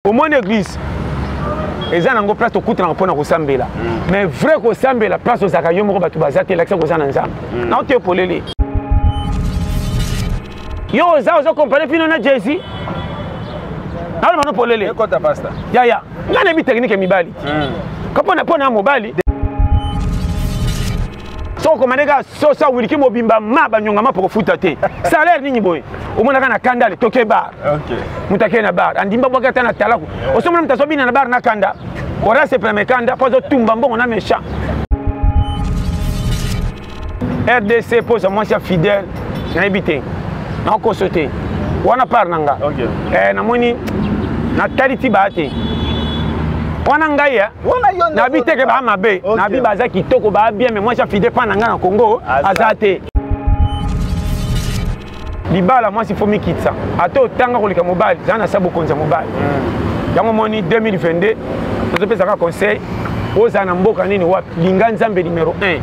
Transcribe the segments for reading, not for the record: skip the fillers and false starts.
Au moins l'église. Et ça n'a pas place au coup de l'empône au Sambela. Mais vrai qu'au Sambela, place aux Akayo, mon bateau bazate, l'accès aux Ananzam. Non, tu es pour les. Yo, ça, vous comprenez, finalement, Jesse. Non, non, pour les. Quoi ta pasta? Ya, ya. N'a pas de technique mibali. Quand on a pas un mobile. So comme les gars, ça wiki mobimba maba nyongama pour foutate. Salaire nini boy. Au moins na kanda le toke bar. OK. Mutake na bar. Andimba bokata na talaku. Osomona mtasobi na bar na kanda. Ora se premier kanda pozo tumba mbongo na méchant. RDC pose moi c'est fidèle. Na habité. Na ko sauter. Wana par nanga. OK. Na moni na qualité baate. Wana ngai ya na biteke ba mabe na bi baza kitoko ba bien mais moi j'ai fidé pas nanga na Congo azate libala moi si faut mi kitsa ato tanga kolika mobile zana sabo konza mobile yango moni 2022 nous pesa ka conseil oza na mboka nini wapi linga nzambe numéro 1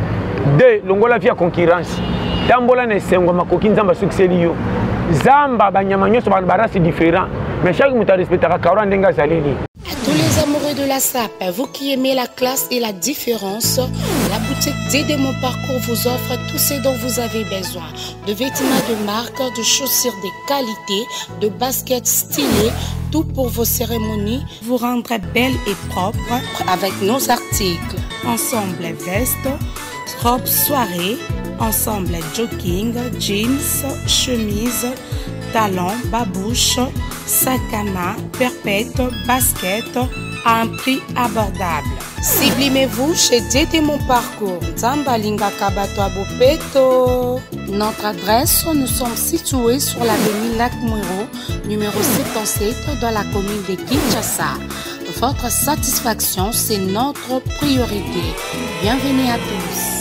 2 longola via concurrence tambola na sengo makoki nzamba succès liyo zamba banyama nyoso ba barasi différent mais chaque muta respectera ka ora ndenga zaleli. Tous les amoureux de la SAP, vous qui aimez la classe et la différence, la boutique Dédé Mon Parcours vous offre tout ce dont vous avez besoin. De vêtements de marque, de chaussures de qualité, de baskets stylées, tout pour vos cérémonies, vous rendre belle et propre avec nos articles. Ensemble veste, robe soirée, ensemble jogging, jeans, chemise, talons, babouche, sac à main, perpète, basket à un prix abordable. Sublimez-vous chez Dédé Mon Parcours, Zambalinga Kabato Abopeto. Notre adresse, nous sommes situés sur l'avenue Lac Mouiro, numéro 77 dans la commune de Kinshasa. Votre satisfaction, c'est notre priorité. Bienvenue à tous.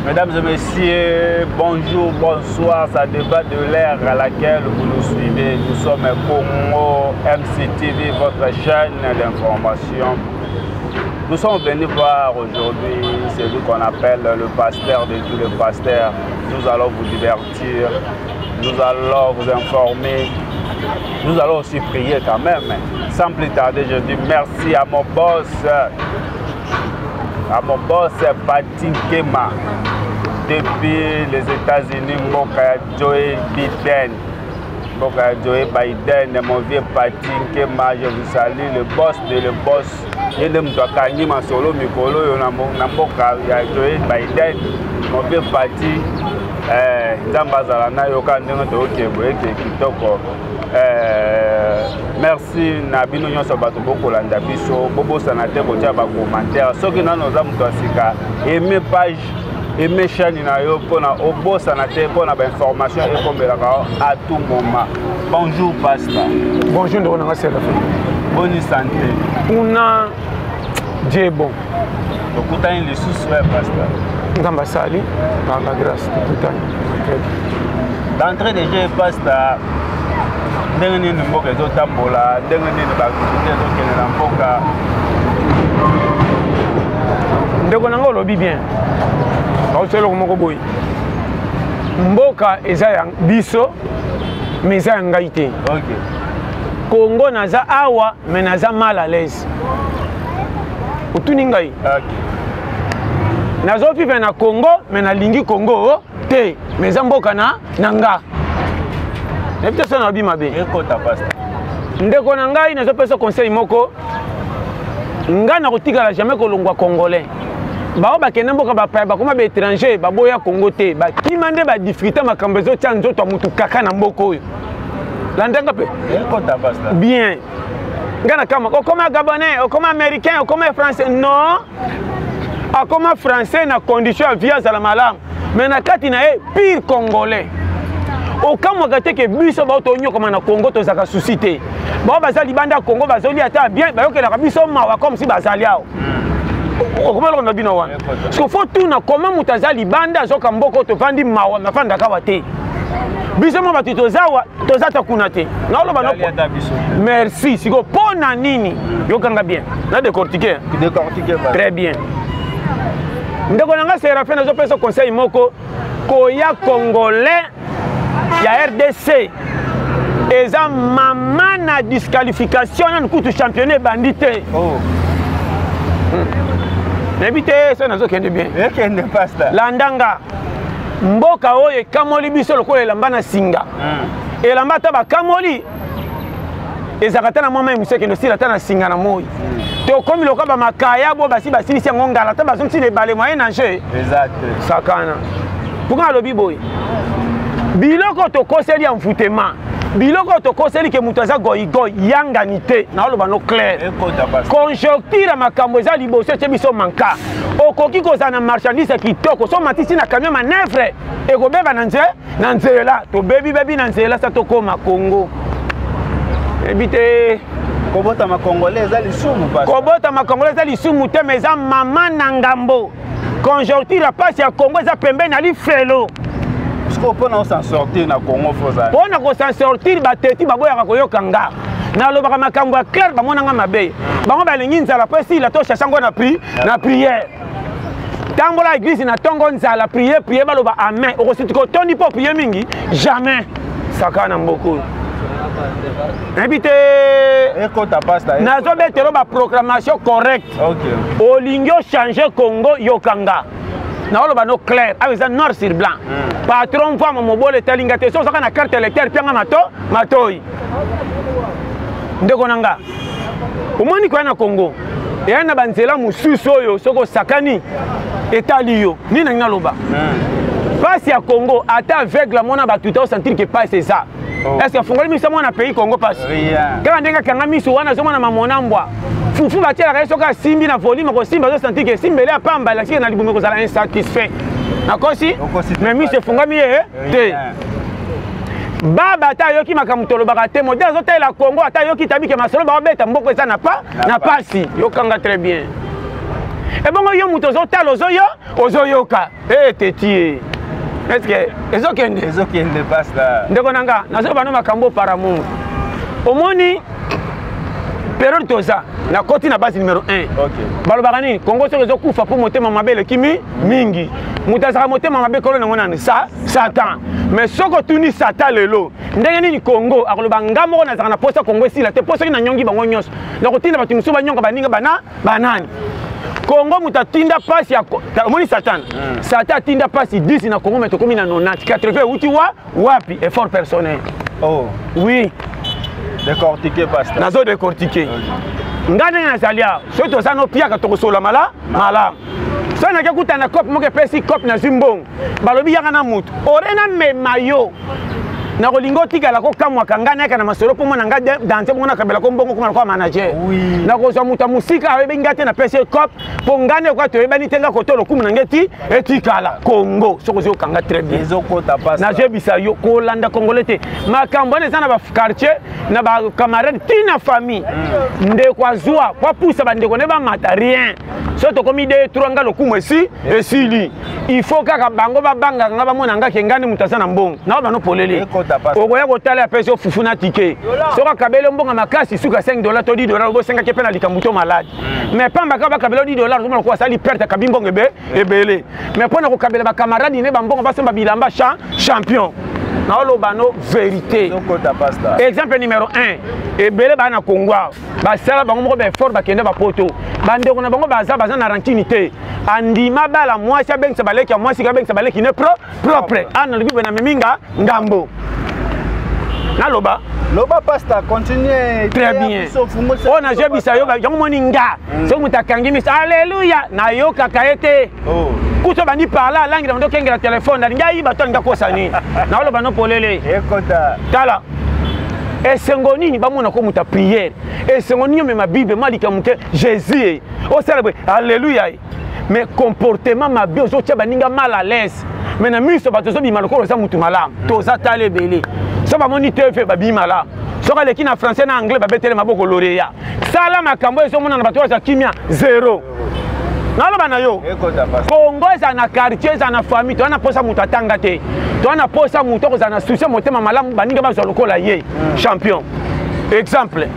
Mesdames et messieurs, bonjour, bonsoir, ça débat de l'ère à laquelle vous nous suivez. Nous sommes Congo MCTV, votre chaîne d'information. Nous sommes venus voir aujourd'hui celui qu'on appelle le pasteur de tous les pasteurs. Nous allons vous divertir, nous allons vous informer, nous allons aussi prier quand même. Sans plus tarder, je dis merci à mon boss Patin Kema. Depuis les États-Unis, Mboka Joe Biden, mon vieux Patin Kema, je vous salue, le boss. Je ne me dois pas ni ma solo, Mikolo, Namboka Joe Biden, mon vieux Patin, Zambazalana, Yokan, Kitoko. Merci Nabino Nyoso Batoboko Landabiso, Bobo Sanate Kotia ba commentaire. Ceux qui n'ont pas Mutosika, aimez page, aimez chaîne pour na Obo Sanate pour na information et comme à tout moment. Bonjour pasteur. Bonjour Ndona Sera. Bonne santé. On a Dieu bon. Donc vous avez les sous-souhaits pasteur. Ngamba sali par la grâce de tout temps. D'entrée de jeu pasteur. Ndenge nini mboka ezotambola, ndenge nini baaktivité ezokende na mboka. Ndeko nanga olobi bien baoseloko moko boye mboka eza ya biso mais eza ya ngai te. Congo naza awa mais naza mal à l'aise otuni ngai nazovivre na Congo mais nalingi Congo te mais eza mboka na nga. Ndeko na ngai nazopesa conseil moko nga na kotikala jamais kolongwa congolais bao bakende mboka bapaya bakoma ba étranger baboya Congo te bakima nde ba difficulté makambo ezotia nzoto mutu kaka na mboka oyo landanga pe bien nga na kama okoma gabonais okoma américain okoma français non akoma français na condition ya vie azala malamu mais na kati na ye pire congolais. Aucun moyen que biso ba to nyoko na Congo to zaka suscité. Ba bazali banda Congo bazoli ata bien ba yokela biso mawa comme si bazali ao. Comment on a bino wana? Parce qu'il faut tout na comment mutazali banda zoka mboko to vandi mawa na fanda ka wate. biso mo batu tozawa tozata kuna te na loba no merci siko pona nini yokanga bien na décortiquer très bien ndeko nanga Séraphin nazo pesa conseil moko koya congolais ya RDC eza mama na disqualification na kutu championné bandité n'habite ça nazo kende bien kende pasta landanga mboka oyo kamoli biso lokola elamba na singa elamba ta bakamoli ezakata na mama museke no sila ta na singa na moi to komi lokola ba makaya bo basi basilisi yango ngala ta bazonti le bale moyen nager exact sakana pourquoi lobi boy biloko to koseli ya mfutema biloko to koseli ke mutu aza goyigoyi yanganite na oloba no clair conjoncture makambo eza liboso ete biso manka okoki kozala na marchandise kitoko so matisi na camion manevre ekobeba na nzela tobebi na nzela sa tokoma Congo ebi te kobota makongolais eza lisumu pasi kobota makongolais eza lisumu te mais eza mama na ngambo conjoncture pasi ya Congo eza pembeni ali frelo on s'en sortir na Congo foza on a ko s'en sortir bateti baboyaka koyoka nga na lobaka makambo ya clair bamonanga mabe bango balingi nzala po si la to chercher ngo na prière tambola église na tongo nzala prier baloba amen okositiko toni po prier mingi jamais sakana mboko ebite ekota pasta nazo betelo ba proclamation correcte olingio changer Congo yokanga na oloba no clair avec ça noir sur blanc patron voit mon mobile telinga te so saka na carte électeur pianga matoi ndeko nanga omoni ko na Congo et na banzela mususu oyo soko sakani etali yo ni na loba passe ya Congo ata avec la mona ba tout à sentir que passe ça est-ce que fongoli miso mona pays Congo passe quand ndenga kanga miso wana zo mona mamona mbwa fufu batia la soka simbi na volume ko simba zo sentir que simbele apamba la na libumeko za insatisfait na kosi mais mi se fongami te baba ta yoki makamutolo bakate modèle zo la Congo ata yoki tabike masolo ba beta mboko eza na pasi yokanga très bien et bon yo muto zo talo zo yo ozoyoka teti est-ce que ezokende pasta ndeko nanga nazo bano makambo para mungu omoni période toza na koti na base numéro 1 balobaka nini Congo soki ezokufa mpo motema mabe eleki mingi moto azaka motema mabe kolo nango nani satan mais soki otuni satan lelo ndenge nini Congo akoloba nga moko nazaka na posa Congo esila te po soki nanyongi bango nyonso nakotinda bato mosusu banyonga baninga banani Congo moto atinda pasi ya omoni satan satan atinda pasi 10 na Congo mais tokomi na 90 80 uti wapi effort personnel oui décortiquer pasta nazo décortiquer ngane na zalia so to sano piaka to kosola mala so na kekuta na cop moke pesi cop na zimbong balobi yaka na mutu orena me mayo na kolingo tika la ko kamwa kangana kana masoro po mona ngade danse mona kabela ko mbongo kuma kwa manager na ko so muta musika abe ngate na pesi cop po ngane kwa to ebani tenga ko to lokumu na ngeti etikala Congo so ko zo kanga très bien ezokota pasta na jebisa yo ko landa congolais makambo ne sana ba quartier na ba camarade tina famille nde kwa zwa kwa pousa ba ndeko ne ba mata rien so to komi de truanga lokumu esili il faut kaka bango ba banga ngaba mona ngake ngani mutasana mbongo na ba no polele okoya kotala apesi ofufu na tike soka kabele mbonga makasi suka $5 to $10 obo senga ke pena likambuto malade mais pamba ka ba kabelo $10 zoma ko asali perte kabimbongo ebele mais pona ko kabela ba camarade ne ba mbongo basemba bilamba champion na oloba no vérité exemple numéro 1 ebele ba na Congo ba sala bango moko ba effort ba kende ba poto bande ko na bango baza na rancune te andima bala mwasi abengisa baleki mwasi ka bengisa baleki ne propre ana libi na meminga ngambo naloba pasta continue très bien on a jebisa yo yango moninga so mutakangi mis alléluia na yo kakaete kuto bandi parla langi na ndo kengela téléphone na ngai bato nga kosani na oloba no polele ekota tala esengo nini bamona ko muta prière esengo nini me ma bible malika muke Jésus o célèbre alléluia mais comportement ma bio zo tia baninga mal à l'aise mais na miso bato zo bima lokolo za mutu malamu to za tale belé so ba moni TV ba bima la so ka leki na français na anglais ba betele maboko loreya sala makambo eso mona na bato za kimia 0 naloba na yo Congo eza na quartier eza na famille to ana posa mutu atanga te to ana posa mutu ko na souci motema malamu baninga bazwa lokola ye champion exemple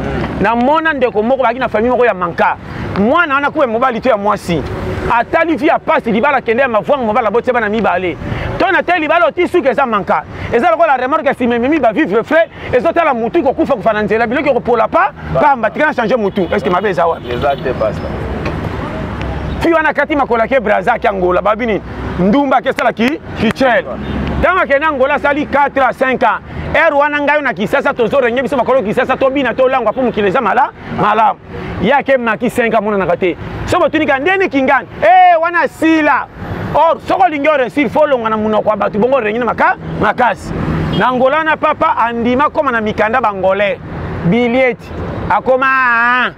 na mona ndeko moko baki na famille moko ya manka mwana ana kuwe mobali to ya mwasi atali vi a passe libala kende ya mavwanga mobala boteba na mibale to na teli libala otisu ke eza manka eza lokola remarque si memi ba vivre frais ezotala mutu ko kufa kufana nzela biloko ko pola pa pamba tika na changer mutu est-ce que mabe eza wa exacte basta fi wana kati makola ke braza ki Angola babini ndumba ke sala ki kichel tanga ke na Angola sali 4 à 5 ans wana ngayo na kisasa tozore nye biso makolo kisasa to bina to langwa po mukileza mala yake maki 5 mona na kate so botunika ndeni kingani wana sila or soko lingore sil folonga na munoko wa batu bongo renyina makasi na Angola na papa andima koma na mikanda bangolais billet akoma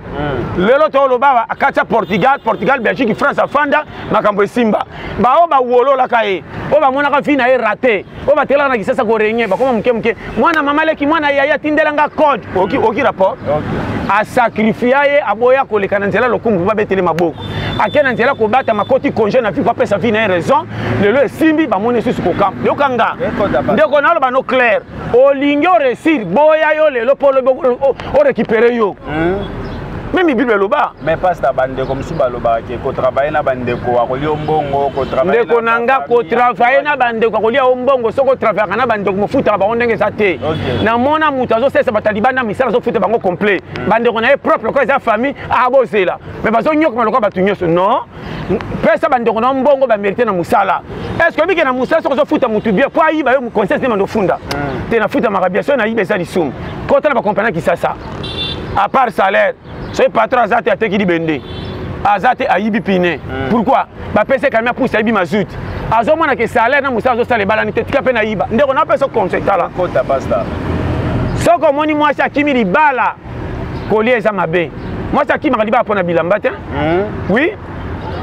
lelo to loba akacha Portugal Belgique France afanda makambo esimba bao ba wolola kae o ba mona ka fina e raté o ba tela na kisasa ko renye ba koma mke mwana mama leki mwana yaya tindelanga code oki rapport a sacrifier aboya ko le kananzela lokumbu ba betele maboko akena nzela ko bata makoti congé na fi pa pesa fi na raison lelo esimbi ba mona susu ko camp yo kanga ndeko na lo ba no clair o lingyo resir boya yo lelo polo o récupérer yo même Bible loba mais pasteur bande comme suba loba ke ko travailler na bande ko akoli ombongo ko travailler ndeko nanga ko travailler na bande ko akoli ombongo soko travailler na bande ko mufuta ba ondenge za te na mona mutu azo sesa batalibana misala zo futa bango complet bande ko na e propre ko za famille abozela mais bazo nyoko maloko batu nyoso non pesa bande ko na ombongo ba mériter na musala est-ce que bike na musala soko zo futa mutu bien po ayiba yo conseil de mando funda te na futa makabiaso na yibe za lisum ko tala ba compagnie ki sasa à part salaire ce patron azate ateki libende azate ayibi pine pourquoi ba pese kamia pour sayibi mazut azomona ke salaire na musa azosala balani te tika pe na yiba ndeko na pesa concept la kota pasta soko moni mwasi akimi libala kolie eza mabe mwasi akimi libala pona bilamba te oui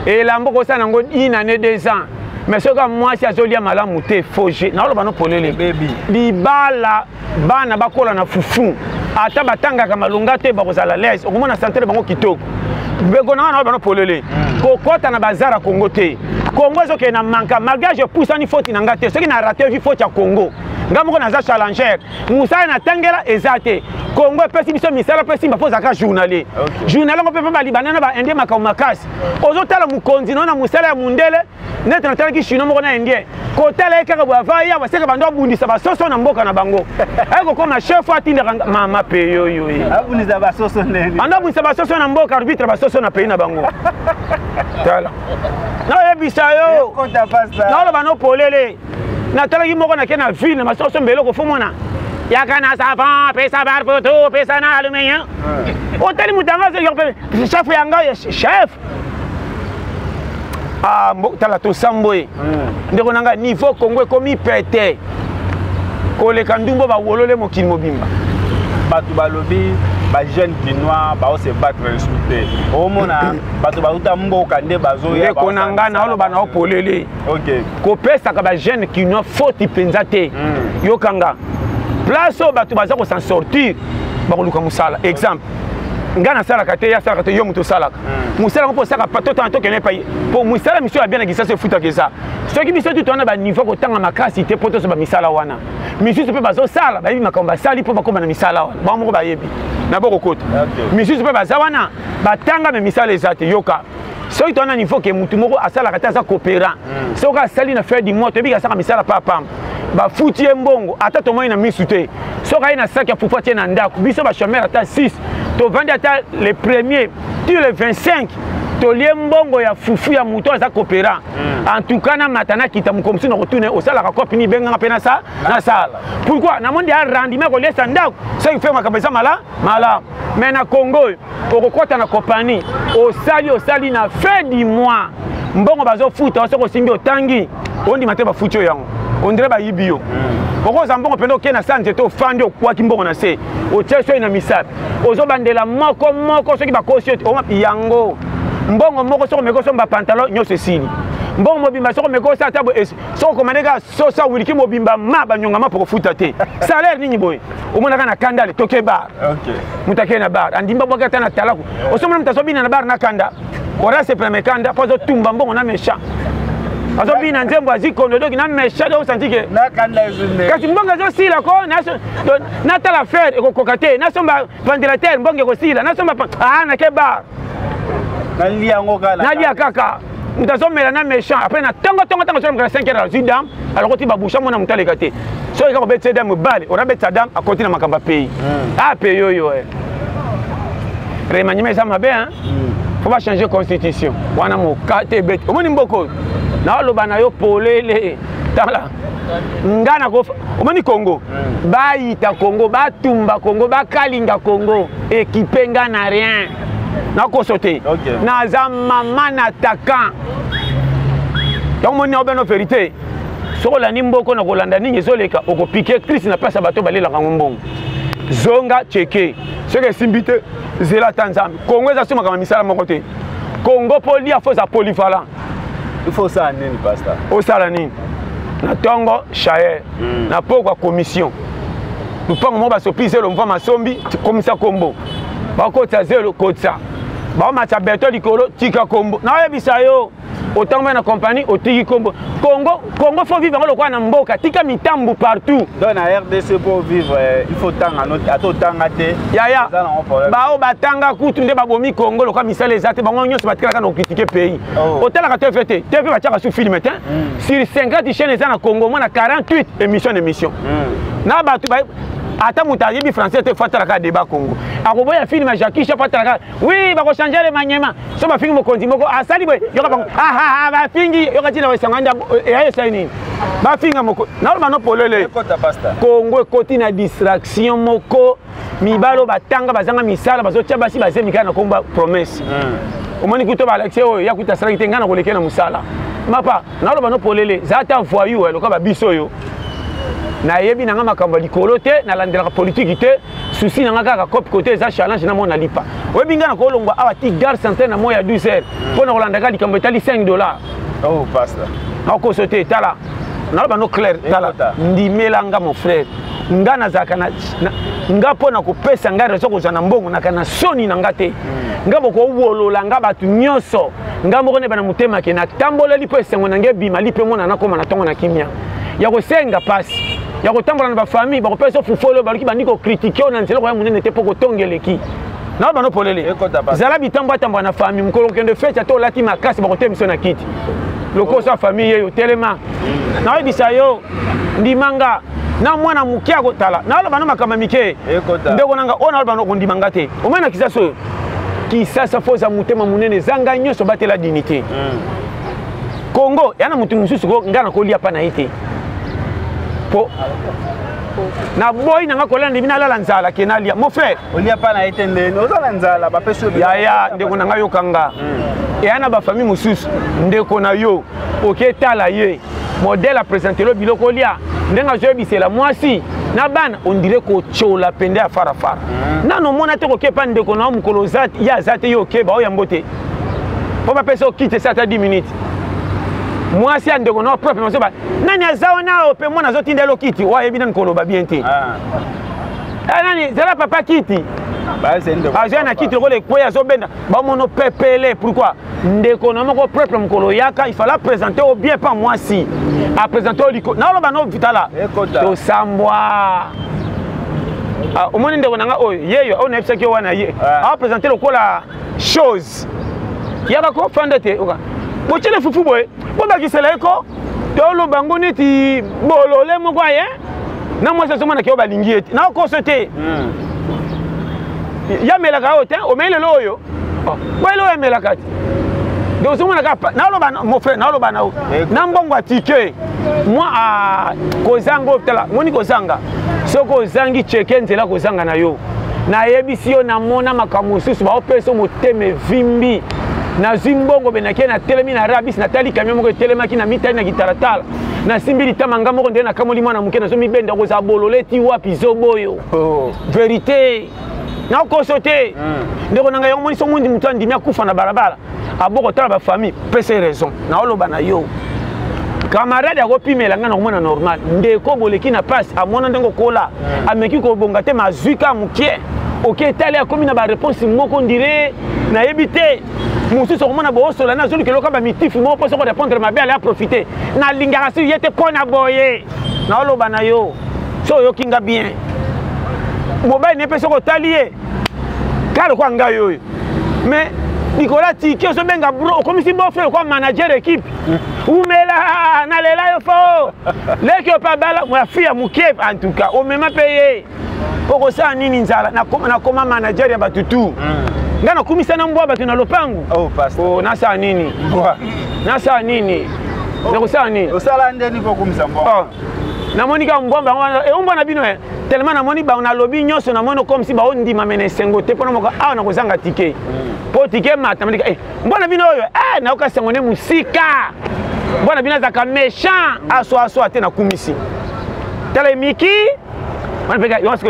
et lambo ko sa nango 1 année 2 ans mais soko mwasi azolia malamu te foje na lo bano polele baby libala bana bakola na fufu ata batanga ka malunga te bakozala les okomona santere bango kitoko beko na bano polele kokota na bazara Congo te Congo ezoke na manka malgré je pousse ani faute na ngate soki na raté vi faute ya Congo ngamoko na za challenger musala na tangela ezate Congo pesi biso misala pesi mba poza ka journalier journalier ngo pe ba libanana ba indien makamakasi ozotala mukonzi na musala ya mundele net na tala ki chino moko na indien kotala ekaka bwa vaya baseka bando abundisa basoso na mboka na bango eko koma chef atinda mama pe yo abundisa basoso nene ando abundisa basoso na mboka arbitre basoso na pays na bango tala na yebisa yo kota pasta na lo bano polele na tala ki moko na ke na ville na basoso mbelo ko fomona yaka na savant pesa barpoto pesa na aluminium otali mutanga se chef yanga chef tala to samboye ndeko nanga niveau Congo ekomi pete koleka ndumbo ba wolole mokili mobimba batu balobi ba jeune kinois ba se battre insulté omona batu ba uta mboka nde bazo ya ndeko nanga na olo bana opolele ko pesa ka ba jeune kinois faute penza te yokanga place batu baza ko s'en sortir ba koluka musala exemple ngana sala kate ya sala kate yo muto sala musala ko saka pato tanto kene pa po musala mission ya bien na kisa se futa keza soki biso tu tona ba niveau ko tanga makasi te poto so ba misala wana misusu pe bazo sala ba yibi makomba sali po bakoma na misala wana ba mo ba yebi na boko kota misusu pe baza wana batanga me misala ezate yoka soki tona niveau ke mutu moko asala kate za coopérant soki asali na faire du moto bi ka saka misala pa pam ba futi mbongo ata to moyi na misute soki ayi na sac ya fufa tie na ndako biso ba chômeur ata 6 to vendre ata le premier tu le 25 to lie mbongo ya fufu ya muto aza coopérant en tout cas na matana kita mukomsi na retourner au sala ka kopi ni benga pena sa na sala pourquoi na monde ya rendement ko lesa ndako so il fait makabeza mala mais na Congo okokota na compagnie au sali na fin du mois mbongo bazo futa so ko simbi otangi ondi mate ba fucho yango on dirait ba yibio boko za mbongo pendo kena sante to fandi okwa kimbongo na se o tieso ina misapi ozo bandela moko soki ba kosi o mapi yango mbongo moko soko meko so ba pantalon nyose sili mbongo mobimba soko meko sa tabo soko komandeka so sa wiliki mobimba ma banyonga ma poko futa te salaire nini boy omona kana kanda le toke bar mutake na bar andimba boka tana talako osomona mtasobina na bar na kanda ora se premier kanda pazo tumba mbongo na méchant azo bina nzembo azikondo donc na méchant donc senti que na kanda ezune kasi mbongo zo sila ko na tala faire ekokoka te na somba ventilateur mbongo ekosila na somba na ke bar na lia ngo kala na lia kaka mutazomela na méchant après na tango sur le 5 heures zidam alors que tu vas boucher mon amutale kate so ika ko betse dam bale ora betsa dam a continue makamba pays pays yo remaniement ça mabe hein faut pas changer constitution wana mo kate bet omoni mboko na loba na yo polele tala ngana ko omoni Congo ba ita Congo ba tumba Congo ba kalinga Congo équipé ngana rien na ko sauter na za mama na attaquant donc mon obeno vérité soko la nimboko na kolanda ningi zoleka oko piquer Christ na place bato balela kangombongo zonga cheke ce que simbite zela tanzambe Congo eza soma kama misala moko te Congo poli a faut polyvalent il faut ça nini pasteur o sala nini na tongo chaer na pokwa commission lupango mo ba sopise lo mva masombi komisa kombo ba kotsa zelo kotsa ba matcha beto likolo tika kombo na yebisa yo autant na compagnie otiki kombo Congo faut vivre le quoi na mboka tika mitambu partout dans la RDC pour vivre il faut tanga notre ato tanga te ya ba o batanga kutu nde babomi Congo le quoi misala ezate bango nyonso batikala na critiquer pays autant la TV ba tchaka sur film sur 50 chaînes na Congo moi na 48 émission na batu ba ata mutaye bi français te fatala ka débat Congo akoboya film ya Jackie Chan fatala oui ba ko changer le maniema so ba film konzi moko asali boy yoka ba ba fingi yoka tina wa sanganda ya saini ba finga moko na ba no polele Congo koti na distraction moko mibalo batanga bazanga misala bazotia basi bazemi kana komba promesse omoni kuto ba Alexis oyo ya kuta sala kitengana ko lekena musala mapa na ba no polele zata voyou loka ba biso yo na yebi nanga makambo likolo te na landela politique te souci nanga kaka cop côté za challenge na mona lipa webi ngana ko longwa awa ti gare centaine na moya 12 heures pona ko landaka likambo etali $5 oh pasteur na ko sauter tala na ba no clair tala ndimelanga mon frère ngana zaka na nga pona ko pesa ngare so ko zana mbongo na kana soni nanga te nga boko wolola nga batu nyonso nga moko ne bana mutema ke na tambola lipo esengo nange bima lipe mona na koma na tongo na kimia ya ko senga pasi ya ko tambola na ba famille ba ko pesa fufolo ba ki bandiko critiquer na nzela ko ya munene te poko tongeleki na ba no polele zala bitambo tambo na famille mkolo kende fete to lati makasi ba ko temso na kiti loko sa famille yo telema na yebisa yo ndimanga na mwana mukia ko tala na ba no makama mike ndeko nanga ona ba no ndimanga te o mena kisaso kisasa foza mutema munene zanga nyoso batela dignité Congo yana mutu mususu ko ngana ko lia pa na ite po na boy nanga ko landi bina la nzala kenalia mon frère olia pa na ite ndene ozala nzala ba peso ya ndeko nanga yo kanga yana ba famille mususu ndeko na yo oketala ye modèle a présenté le biloko lia ndenga jo bisela mwasi na bana on dirait ko chola pende a fara nano mona te ko kepa ndeko na mukolo zati ya zati yo ke ba o yambote po ba peso quitter ça ta 10 minutes moi si andeko no propre maso ba nani azawa nao pe mwana zotinda lo kiti wa yebi nan koloba bien te nani zala papa kiti ba zendo ajana kiti ko le koya zo benda ba mono pepele pourquoi ndeko no moko propre mkolo yaka il fallait présenter au bien pas moi si a présenter au liko na lo ba no vitala to sambwa au moni ndeko nanga oyo yeyo on ebisa ki wana ye a présenter le kola chose yaka ko fanda te oka bochele fufu boy bo bakisela eko tolo bango neti bolole moko aye na moi ça somana ke balingi eti na ko sote ya melaka ote o mele loyo welo ya melaka donc somana ka na lo bana mon frère na lo bana na mbongo atike moi a kozanga tala moni kozanga soko zangi cheke nzela kozanga na yo na yebisi yo na mona makamu susu ba opeso moteme vimbi na zimbongo benake na telemi na rabis na tali kamyo moko telemaki na mitali na gitaratala na simbili tamanga moko ndena kamoli mwana muke na zo mibenda ko za bololeti wapi zoboyo vérité na ko sote ndeko nanga yo moni so mundi mutu andimi akufa na barabara aboko tala ba famille pese raison na oloba na yo camarade a kopimela nga na komona normal ndeko boleki na passe amona ndengo kola ameki ko bonga te mazuka muke ok tali akomi na ba réponse moko ndire nayebi te mosusu okomona boosola na zoli keloka bamitifu moko mpo soko répondre mabe ale aprofite nalingaka si ye te mpo na boye naoloba na yo so oyoki nga bien mobali ne mpe soko otali ye ka lokwa ngai oyo mais Nicolas Tiki ozobenga bro okomisi bofre kwa manager équipe umela nalela yo fo leki opabala mwafia mukev en tout cas o mema paye poko sa nini nzala na koma manager ya batutu ngana kumisa na mbwa batu na lopangu oh pastor oh nasa nini nasa nini ndeko sa nini osala ndeni po kumisa mbwa namoni ka mbomba mbwa na bino tellement namoni ba na lobby nyonso namoni comme si ba ondima mene sengo te pona moko awa na kozanga ticket po ticket mata mandika mbona bino oyo na oka sengone musika mbona bino zaka méchant aso ate na kumisi tele miki wana peka yosko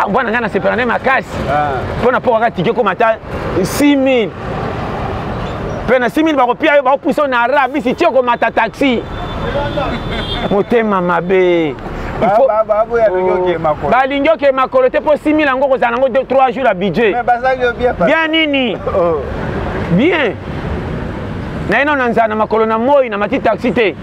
mbona ngana separane makasi pona po ka ticket ko mata 6000 pena 6000 ba kopia yo ba puso na arabi si tioko mata taxi motema mabe balingi oke makolo te po 6000 yango kozala yango 3 jours ya budget bien nini bien naino na nzala na makolo na moi na mati taxi te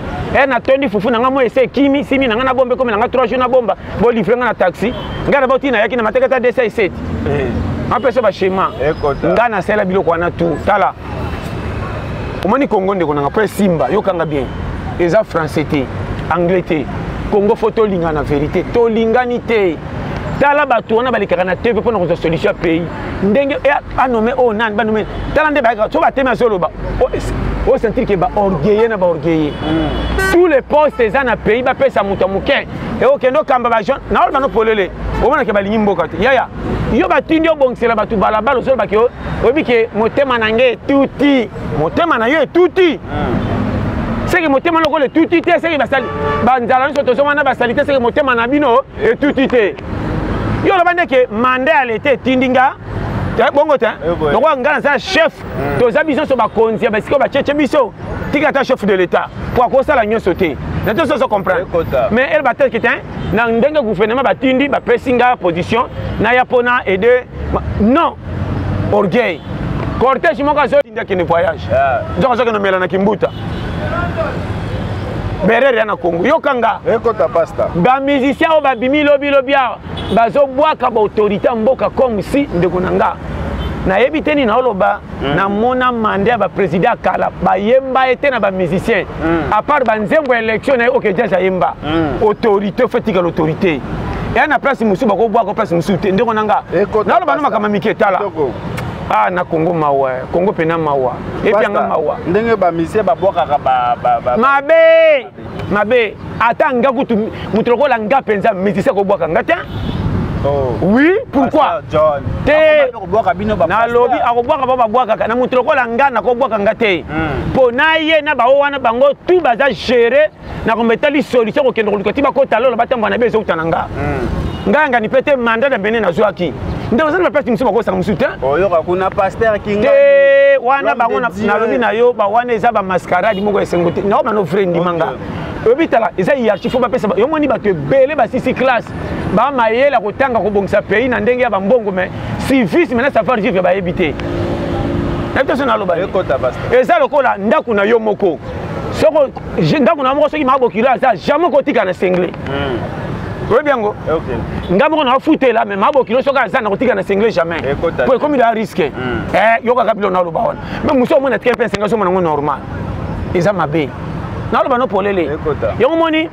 na tondi fufu na nga moi ese kimi 6000 na nga na bombe komi na nga 3 jours na bomba bo livre nga na taxi nga na boti na yaki na matekata 207 apeso ba schéma nga na sela biloko wana tout tala omoni Congo ndeko nanga po simba yokanga bien eza français te anglais te Congo faut tolinga na vérité tolingani te tala bato wana balikaka na TV pona ko solution pays ndenge anome o nan banome tala nde ba so batema soloba o sentir que ba orgueilleux na ba orgueilleux tous les postes eza na pays ba pesa muto muke e o kendo kamba ba jeune na olba no polele o mona ke balingi mboka te yaya yo batindi obongisela bato balabala so ba ke obi ke motema nange tuti motema na yo tuti c'est que motema loko le tutité c'est que basali banzala nso tozo wana basali c'est que motema na bino et tutité yo la bande ke mandé à l'été tindinga bongo ta donc ngana ça chef toza biso so ba konzi ba siko ba cheche biso tika ta chef de l'état pour ko sala nyo sauter na to so comprendre mais elle batel que tin na ndenge gouvernement ba tindi ba pesinga position na yapona et de non orgueil cortège moka zo tinda kene voyage donc ça que no mela na kimbuta berere na Congo yokanga ekota pasta ba musicien o ba bimi lobi bazo bwaka ba autorité mboka comme si ndeko nanga na yebiteni na oloba na mona mandat ba président kala ba yemba ete na ba musicien à part ba nzembo élection na oke déjà yemba autorité fatika l'autorité et na place musu ba ko bwaka place musu ndeko nanga na oloba no makama miketala na Congo mawa Congo pena mawa epianga mawa ndenge ba misie ba bwaka ba mabe ata nga kutu mutroko la nga penza musicien ko bwaka ngata oui pourquoi John te na lobby akobwaka ba bwaka na mutroko la nga na ko bwaka ngate po na ye na ba wana bango tout baza gérer na ko metali solution ko kendo ko tiba ko talo ba tamba na bezo utananga nganga ni pete mandat de bene na zwaki ndeko sana pesi msuba ko sanga msuta oyoka kuna pasteur kinga te wana bango na lobi na yo ba wana eza ba mascarade moko esengote na ba no friend manga obitala eza hiérarchie fo ba pesa yo moni ba te belé ba sisi classe ba mayela ko tanga ko bongisa pays na ndenge ya ba mbongo mais civisme na savoir vivre ba habiter na to sona loba ekota pasteur eza lokola ndaku na yo moko soko ndaku na moko soki mabokila za jamais ko tika na sengle oui bien go ngamo na fouté là mais mabo kilo soka ça na kotika na single jamais pour comme il a risqué yoka kabilo na loba wana mais muso mo na tike pense ngaso mo na normal eza mabe na loba no polele yo moni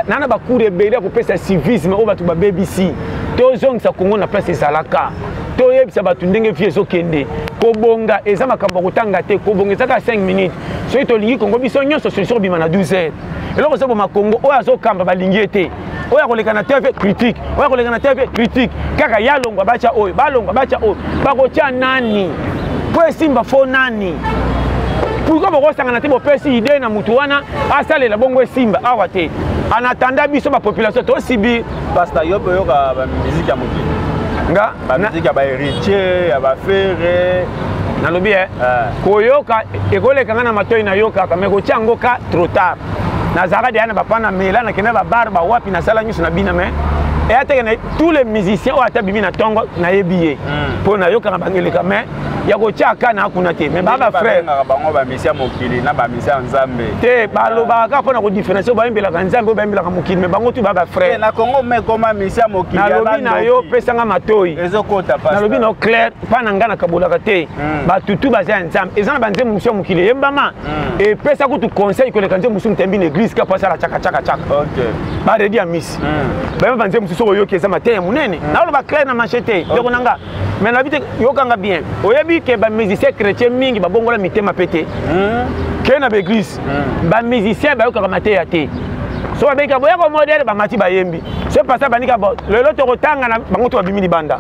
nana ba cour belé ko pesa civisme o batu ba BBC to zong sa Congo na place ezalaka to yebisa batu ndenge vie zo kende ko bonga eza makambo kotanga te ko bonga ezaka 5 minutes so to lingi Congo biso nyonso solution bima na 12 heures eloko sebo makongo oyo azokamba balingi ete oyo koleka na TV critique oyo koleka na TV critique kaka yalongwa bacha oyo balongwa bacha oyo bakotia nani po esimba fo nani pourquoi bokosangana te bopesi idée na mutu wana asalela bongo esimba awa te en attendant biso ba population to sibi pasta yobo yoka ba musique ya mutu nga ba musique ya ba héritier ya ba frère na lobi koyoka ekoleka ngana matoi na yoka kama ko tiango ka trop tard na zaka de ana bapana mela na kena ba bar ba wapi na sala nyusu na bina me Et attends, tous les musiciens ont été bimi na tongo na yebiye. Pour na yoka na bangeleka mais ya ko tiaka na kunate mais baba frère bango ba misia mokili na ba misia nzambe. Te baloba ka pona ko différence ba mbela ka nzambe ba mbela ka mokili mais bango tu baba frère. Na Congo mais comment misia mokili na lobi na yo pesanga matoi. Ezokota pas. Na lobi no clair pa na ngana kabola ka te. Ba tutu ba za nzambe. Ezana ba nzambe misia mokili yembama. Et pesa ko tu conseil ko le kanze musu mtembi l'église ka pasa la chaka chaka chaka. OK. Ba ready a miss. Ba ba nzambe musu so yo keza matin munene. Na loba clair na machete. Donc nanga mais la vie yokanga bien. Oyebi que ba musicien chrétien mingi ba bongola mitema pété. Que na l'église. Ba musicien ba yoka maté ya te. So ba beka boya ko modèle ba mati ba yembi. C'est pas ça banika ba le loto rotanga na bango to bimini banda.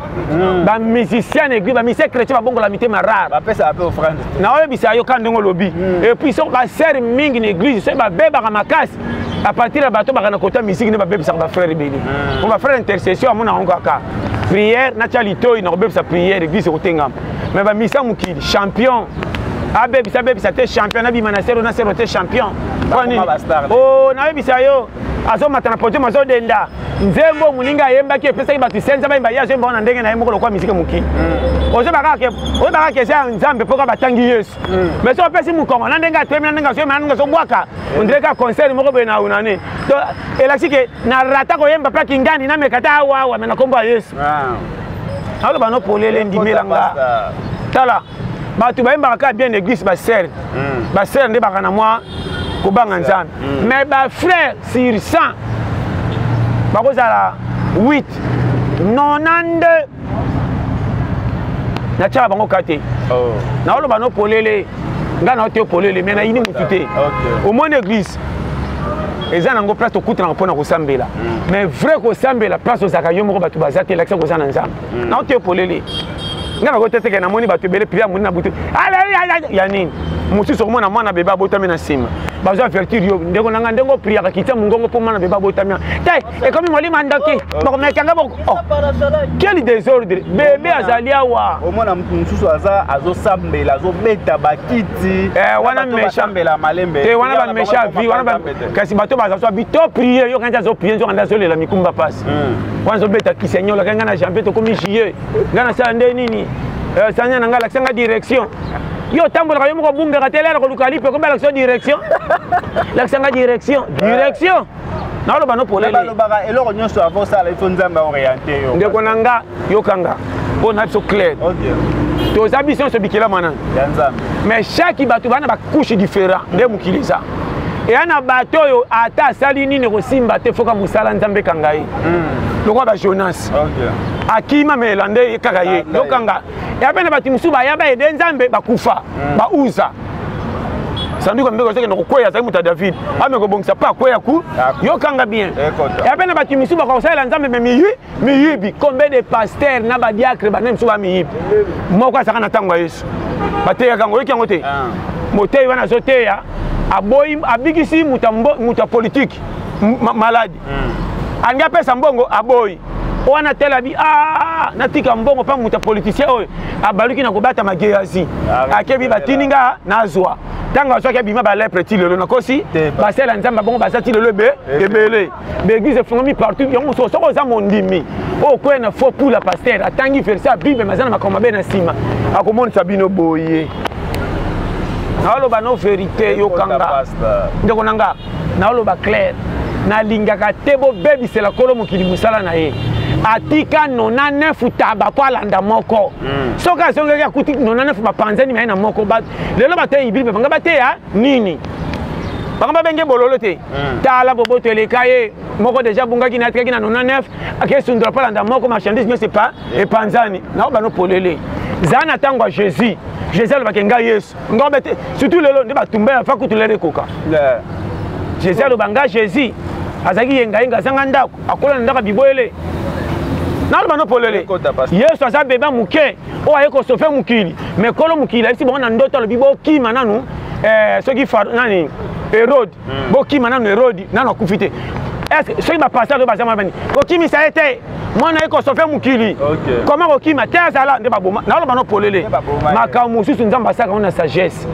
Ba musicien église ba musicien chrétien ba bongola mitema rare. Ba pesa peu offrande. Na oyebi sa yoka ndongo lobi. Et puis so ba sœur mingi na église c'est ba beba ka makasi. À partir de bateau ba na kota musique ne ba beba sa ba frère beli. On va faire intercession amona ngaka. Prière, naturalité, il y a sa prière, l'église au Tengam. Mais il y a un champion. Abeb, c'était champion. Nabi Manasero, Nasero, était champion. Oh, Nabi Sayo, Azo Matanapoto, Mazo Denda. Nzembo, Muninga, Yemba, qui est fait battu, Senza, Baya, Jembo, and Denga, and Moko, musique Muki. Ozo Baraka, Obaraka, c'est un Zambe, pour Batangius. Mais ça, on peut comment Nandenga, Temenanga, Waka, on dirait qu'un concert, Morobena, ou Nane. Et là, c'est que Narata, Yemba, Kingani, Namekata, Wawa, mais na combat, yes. Alors, bah, non, pour les Ndimélanga. Tala. Bah, tu vas bien l'église, ma sœur. Ma sœur, n'est pas à moi, Kobanganzan. Mais ma frère, sur 100, bah, vous avez 8, 92. Natia bango kate. Na olo bano polele. Ngana ote polele mais na yini mutute. Au moins l'église. Eza nango place to kutra mpona ko sambela. Mais vrai ko sambela place o zaka yo moko batu bazate l'accès ko za na nzamba. Na ote polele. Ngana ko tete na moni batu bele priya moni na butu. Ala ya nini? Mutu so mona mwana beba botami na sima. Bazo avertir yo ndeko nanga ndengo priya ka kita mungongo po mwana beba botami. Tai e comme moli mandoki. Bako mekanga boko. Quel désordre. Bébé azalia wa. Au mwana mususu azo sambela azo beta bakiti. Wana mesha sambela malembe. Te wana ba mesha vi wana ba kasi bato bazo so bito prier yo kanja zo prier zo kanda zo lela mikumba passe. Wana zo beta kisenyola kanga na jambe to komi jier. Ngana sa nde nini? Sanya nanga l'accent direction. Yo tambola yo moko bunga ka tele ko lukali pe ko ba l'accent direction. L'accent direction. Direction. Na lo bano polele. Ba lo baka eloko nyonso avant ça la ifo nzamba orienté yo. Ndeko nanga yo kanga. Pour na so clair. OK. To ambitions se bikela mana. Nzamba. Mais chaque bato bana ba couche différent nde mukiliza. Et ana bato yo ata sali nini ko simba te foka musala nzambe kangai. Lokwa ba Jonas. OK. Akima melande kakaye. Lokanga. Et après bati musuba ya ba ede nzambe bakufa. Ba uza. Sandu ko mbeko seke nokoya sa muta David. Ame ko bongisa pa koya ku. Yokanga bien. Et après bati musuba ko sala nzambe miyibi. Combien de pasteurs na ba diacre ba musuba miyibi. Moko saka na tangwa Yesu. Bateya kango yoki ngote. Motei wana zoteya. Aboyi abigisi muta politique malade. Anga pesa mbongo aboyi. Wana telabi natika mbongo pa muta politicien oyo abaluki na kobata mageyazi. Akebi batininga nazwa. Tanga soki bima ba lepre ti lelo na kosi ba sela nzamba bongo ba sati lelo ebele. L'église fongomi partout yongo so soko za mondimi. O ko na faux pour la pasteur atangi verset bible mazana makoma be na sima. Akomoni sabino boye. Na lo ba no vérité yo kanga. Ndeko nanga na lo ba clair. Na lingaka tebo bebi c'est la kolo mokili musala na ye. Atika 99 taba kwa landa moko. Soka songa ya kuti 99 bapanzani mai na moko ba. Lelo bate ibilibe banga bate ya nini. Banga benge bololo te. Tala bobo telekaye moko déjà bunga ki na tika ki na 99 ake sundra pa landa moko marchandise mais c'est pas et panzani. Na ba no polele. Zana tangwa Jésus. Jésus le bakenga Yesu. Ngobete surtout lelo ndi batumba fa kutulere koka. Jésus le banga Jésus. Azaki yenga yenga sanga ndako akola ndaka biboele. Na lo bano polele. Yesu asa beba muke o aye ko sofe mukili. Mais kolo mukili isi bona ndoto lo bibo kima nanu soki fa nani Hérode. Bo kima nanu Hérode nanu akufite. Est-ce que soki ba passer ba zama bani. Ko kimi sa été mwana eko sofe mukili. Comment ko kima te azala nde ba boma. Na lo bano polele. Makamu susu nzamba saka ona sagesse.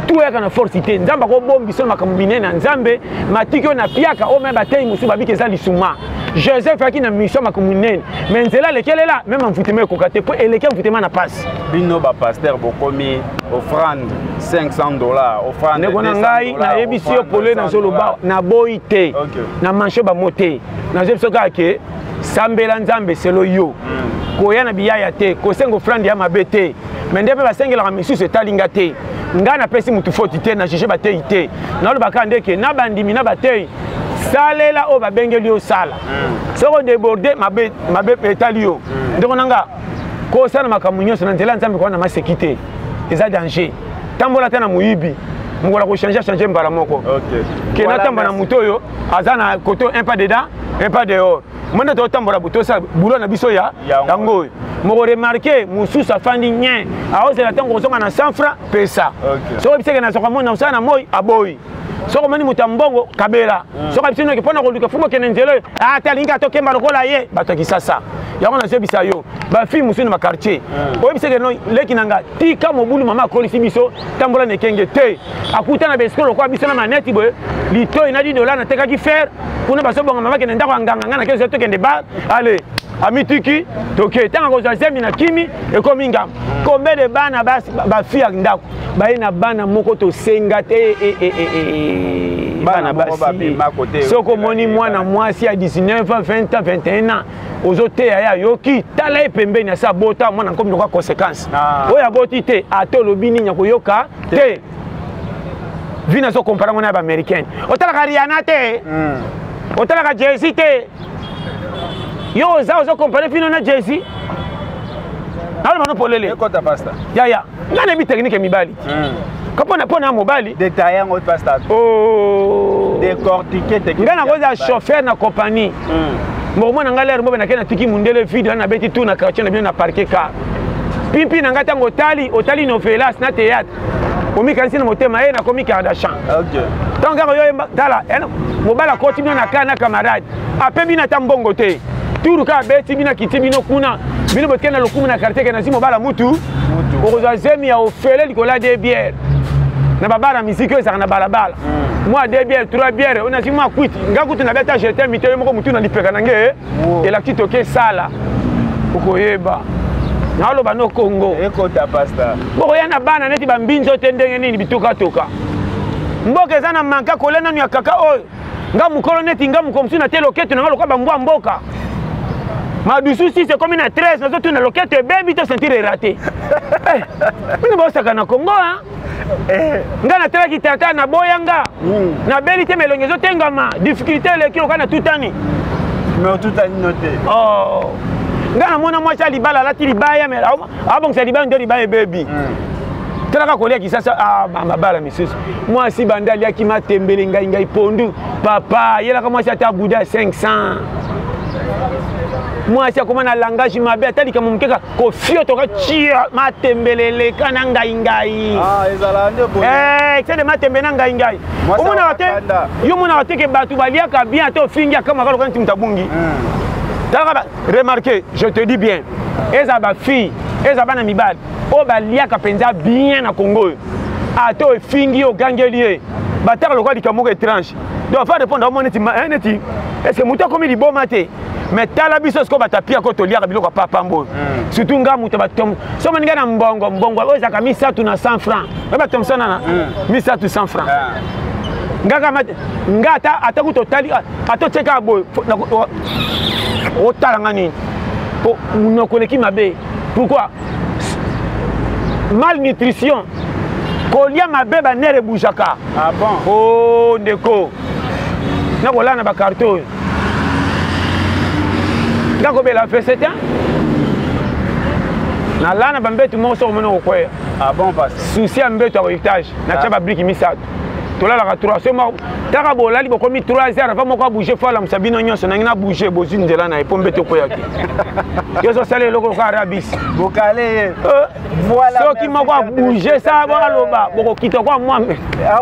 Tout est en forcité. Nzamba ko bombi so makamu binene nzambe matiki na piaka o me batei musu babike za lisuma. Joseph a une mission ma commune mais nzela lequel est là même en foutement kokate pour et lequel foutement na passe bino ba pasteur bokomi offrande $500 offrande ne kona ngai na yebisi yo pole na zoloba na boite na manche ba moté na jebso ka ke sambela nzambe selo yo koya na biyaya te ko sengo offrande ya mabete mais ndebe ba sengela ka misusu etalinga te nga na pesi mutu foti te na jeje batei te na lo bakande ke na bandimi na batei salela o babengeli yo sala soko déborder mabe etali yo ndeko nanga ko sala makambo nyonso na nzela nzambe ko na masekite eza danger tambola te na muyibi ngola ko changer mbala moko ke na tamba na muto yo azana koto un pas dedans un pas dehors mona to tambola buto sa bulo na biso ya yango moko remarquer mususu afandi nyen aozela tango kozonga na 100 francs pesa soko biseke na soko mona usana moi aboyi soko mani mutambongo kabela soko bisino ke pona koluka fumo kene nzelo atalinga to kemba lokola ye bato kisasa yango na zebisa yo ba fi musuni ma quartier o biseke no leki nanga tika mobulu mama kolisi biso tambola ne kenge te akuta na besko lokwa biso na maneti boy lito ina $10 na teka ki faire kuna baso bonga mama kene ndako nganga ngana kezo to kende ba allez amitiki toke tanga ko zemi na kimi e kominga kombe de bana ba fi ndako ba ina bana moko to senga te bana basi soko moni mwana mwasi ya 19 20 21 ans ozote ya yoki tala epembeni sa bota mwana comme de conséquence oya boti te atolobi ninya koyoka te vina so comparer ngona ba américaine otala ka Rihanna te otala ka Jay-Z te yo za ozo comparer fino na Jay-Z alors mano polele ekota pasta ya ngana bi technique mibali kapona pona mobali détailler en pasta décortiquer technique ngana koza chauffeur na compagnie mo na ngala rumbo na kena tiki mundele video na beti tu na quartier na bien na parquer car pimpi na ngata otali novelas na théâtre omi kanisi na motema na komi Kardashian donc yo tala mobala koti na kana camarade apebi na tambongo te turu ka beti bina kitibino kuna bino botkena lokumu na quartier kana si mobala mutu okoza zemi ya ofele likola de bière na babala musique ezaka na balabala moi 2 bières 3 bières on a dit moi quit ngakutu na beta jeter mité moko mutu na lipeka nange et la petite toke sala okoyeba na loba no Congo ekota pasta boko yana bana neti bambinzo te ndenge nini bituka toka mboka ezana manka kolena nu ya kaka oyo nga mukolo neti nga mukomsu na te loketo na loka bambwa mboka madusu si c'est comme une 13 nazo tu na loketo baby to sentir raté mini bosaka na Congo nga na tela kitata na boyanga na beli te melongezo tengama difficulté le kilo kana tutani mais tutani noté nga na mona mwacha libala lati libaya mais abong sa libaya ndo libaya baby tela ka kolia kisasa mabala misusu moi si bandali ya kima tembele ngai pondu papa yela ka mwacha ta buda 500 moi si akoma na langage mabe atali kama mukeka ko fio to ka chia matembelele kana ngai ezala nde bo c'est de matembena ngai omona wate yo mona wate ke batu balia ka bien to fingia kama kalo kanti mtabungi tala remarquez je te dis bien eza ba fille eza bana mibali o balia ka penza bien na Congo ato fingi o gangelie bataka lokwa likamoko étrange donc fa répondre au moneti neti est-ce que muta komi liboma te mais tala biso sko batapia ko tolia ka biloko papa mbo surtout nga muta batom so maninga na mbongo oza ka 300 na 100 francs ba tomsona na 300 100 francs ngaka ngata ataku totali ato cheka boy o tala ngani po unokoleki mabe pourquoi malnutrition kolia mabe ba nere bujaka bon oh ndeko na kola na ba carton ngako bela feseta na lana bambetu mo so mono ko bon passe souci ambetu au étage na taba brique misato tolala ka 3 sema taka bolali bokomi 3 heures avant moko bouger fala msabino nyonso na ngina bouger bozi ndela na epombe to ko yaki yoso sale loko ka rabis bokale voilà so ki moko bouger ça ba loba boko kito kwa mwambe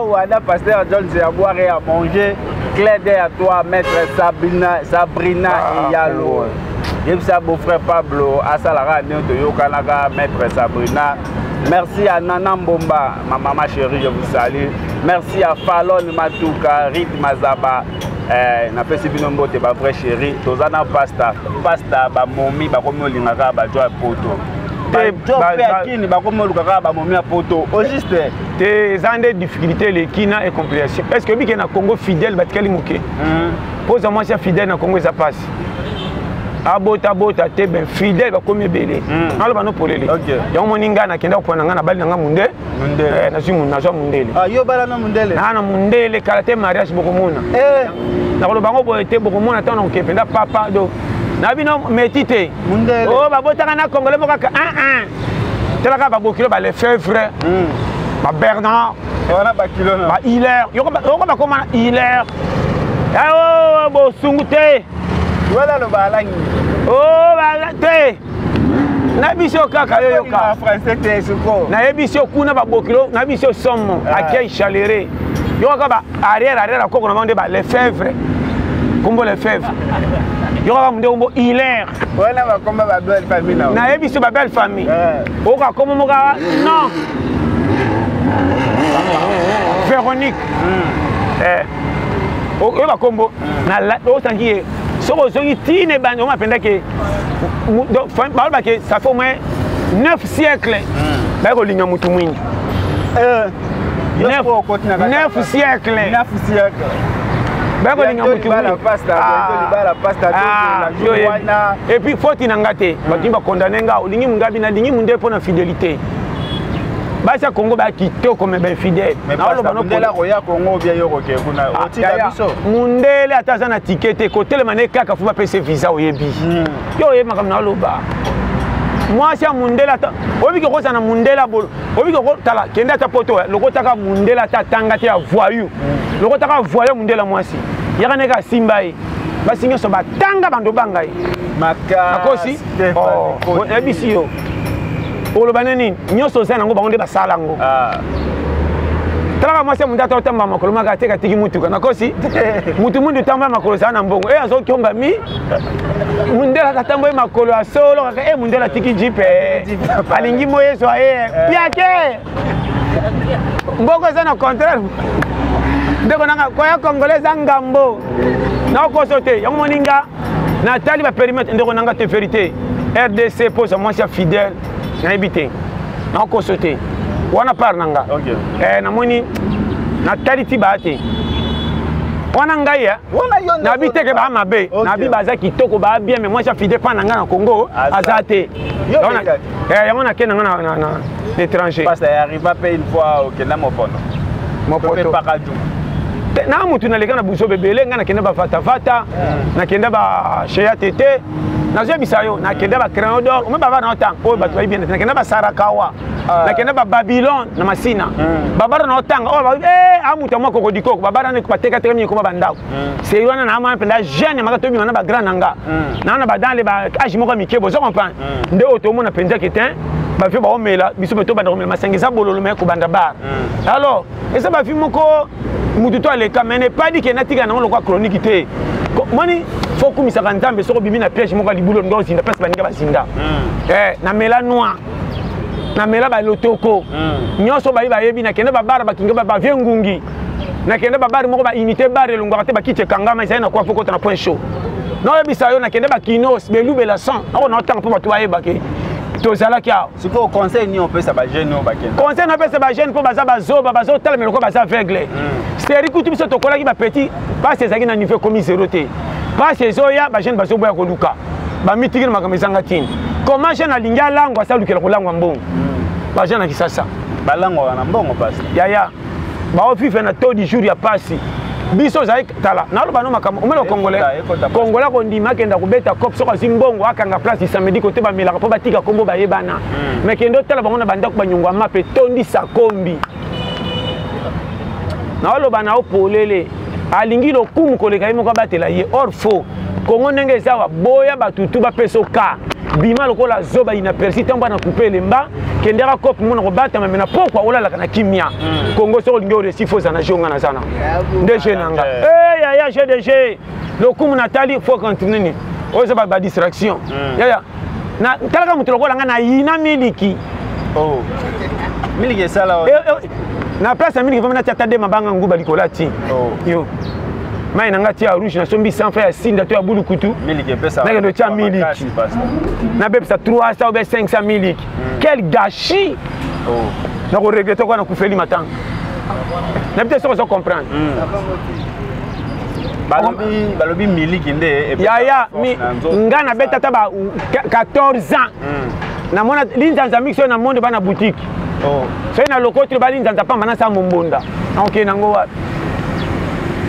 wana pasteur John c'est à boire et à manger clair à toi maître Sabrina et Yalo yebisa beau frère Pablo asalara nto yokanaka maître Sabrina. Merci à Nana Mbomba, ma maman chérie, je vous salue. Merci à Fallon Matouka, Rit Mazaba, na pesi bino mbote ba vrai chéri tozana pasta ba momi ba komi olingaka ba joie poto Kini ba komi olukaka ba momi poto au juste te zande difficulté les kina et compréhension est-ce que biki na Congo fidèle batikali moke pose moi c'est fidèle na Congo ça passe abota te ben fidèle ba komi belé aloba no polele yango moninga na kenda kopona nga na bali nga munde na zimu na zo mundele yo bala na mundele na mundele karate mariage bokomona na koloba ngo boete bokomona tana okependa papa do na bino metite mundele oh babotaka na Congolais mokaka telaka ba bokilo ba Lefebvre ba Bernard wana ba kilo na ba Hilaire yoko ba koma Hilaire ah bo sungute wala lo balangi oh ba te na biso kaka yo yoka français te suko na biso kuna ba bokilo na biso somo akia chaléré yoka ba arrière akoko na mande ba Lefebvre kombo Lefebvre yoka munde kombo Hilaire wana ba komba ba belle famille na biso ba belle famille oka komo moka non Véronique oyo ba kombo na la osangi soko zongi tine banyo mapenda ke ba ke ça fait au moins 9 siècles ba ko linga mutu mwingi 9 siècles ba ko linga mutu mwingi et puis faut inangate ba kimba condamner nga olingi mungabi na lingi munde pour na fidélité basa Congo ba kitoko me ben fidèle na oloba no pela roya Congo bia yoko ke kuna otika biso mundele ataza na tikete ko telemane kaka fuba pese visa oyebi yo yema kam na oloba moi sia mundele ata obi ko kosa na mundele bolo obi ko tala kenda ta poto lokota ka mundele ata tanga te voyou lokota ka voyou mundele mwasi yakane ka simbai basinyo so batanga bando bangai maka akosi oh ebisi yo oloba nini nyoso za nango bango nde basala ngo talaka mwasi mundu ata otamba makolo maka teka tiki mutuka nakosi mutu mundu tamba makolo sana mbongo azo kyomba mi mundela katambo makolo ya solo kaka mundela tiki jipe alingi moyeso piake mbongo sana contraire ndeko nanga kwa Congolais ngambo na kosote yango moninga na tali ba périmètre ndeko nanga te vérité RDC pose moi c'est fidèle na habité na kosote wana par nanga na moni na taliti baate wana ngaya na habité ke ba mabe na bi baza kitoko ba bien mais moi j'ai fidèle pas nanga na Congo azate yango na kenanga na l'étranger parce que arrive pas une fois au Kenya mon pote pas na mutu na leka na buso bebele nga na kenda ba fata na kenda ba cheya tete na zo bisayo na kenda ba crayon d'or o baba na otang o ba toyi bien na kenda ba sarakawa na kenda ba Babylone na masina baba na otang o ba amuta moko ko dikoko baba na ko teka teka mi ko ba ndako c'est wana na ama penda jeune maka to bi na ba grand nanga na ba dans les ba age moko mi kebo zo comprendre nde o to mona penza ketin ba fi ba omela biso beto ba ndako ma sengisa bololo me ko banda bar alors et ça ba fi moko mutu to aleka mais n'est pas dit que natika na lokwa chronique te moni faut kumisa kantambe soko bibi na piège moko libulo ndo zinda place baninga bazinda na mela noir na mela ba lotoko nyoso ba yebi na kende ba bara bakinga ba viengungi na kende ba bari moko ba unité bar elongwa te ba kite kangama isa na kwa foko na point chaud no yebisa yo na kende ba kinos belube la sang ako na otang po batu ba yebake tozala kia siko conseil ni on peut ça ba jeune no ba kende conseil na peut ça ba jeune po baza bazo tala mais ko baza aveugle c'est rikutu biso to kola ki ba petit pas ces na niveau comme 0 te pas ces oya ba jeune bazo boya ko luka ba mitiki na makamizanga tini comment jeune alinga lango asa lukela ko lango mbongo ba jeune akisasa ba lango na mbongo passe ya ba ofife na taux du jour ya pasi biso zai tala na loba no makamo omelo congolais ko ndima kenda ko beta cop soko zimbongo akanga place samedi côté ba melaka po batika kombo ba yebana mais kendo tala bango na banda ko banyongwa mape tondi sakombi na loba na opolele alingi lo kumu koleka yimo ko batela ye or faux kongo ndenge zawa boya batutu ba pesoka bima lokola zoba ina persiste mbana couper lemba kendera cop mona ko bata mais na pourquoi olala kana kimia Congo so lingo de sifo na jonga na sana DG nanga ya GDG le kumu natali faut continuer ni o za ba distraction ya na talaka mutu lokola nga na yina miliki miliki sala na place miliki vamana tata de mabanga nguba likola ti yo mai nanga tia rouge na sombi 100 francs ya sinda to ya bulu kutu miliki pesa na que tia miliki na bepsa 300 ou 500 miliki quel gâchis na ko regretter quoi na kufeli matanga na peut-être ça comprendre balobi miliki nde ya nga na beta ta ba 14 ans na mona linzanza mixo na monde bana boutique c'est na lokotre ba linzanza pamba na sa mombonda OK nango wa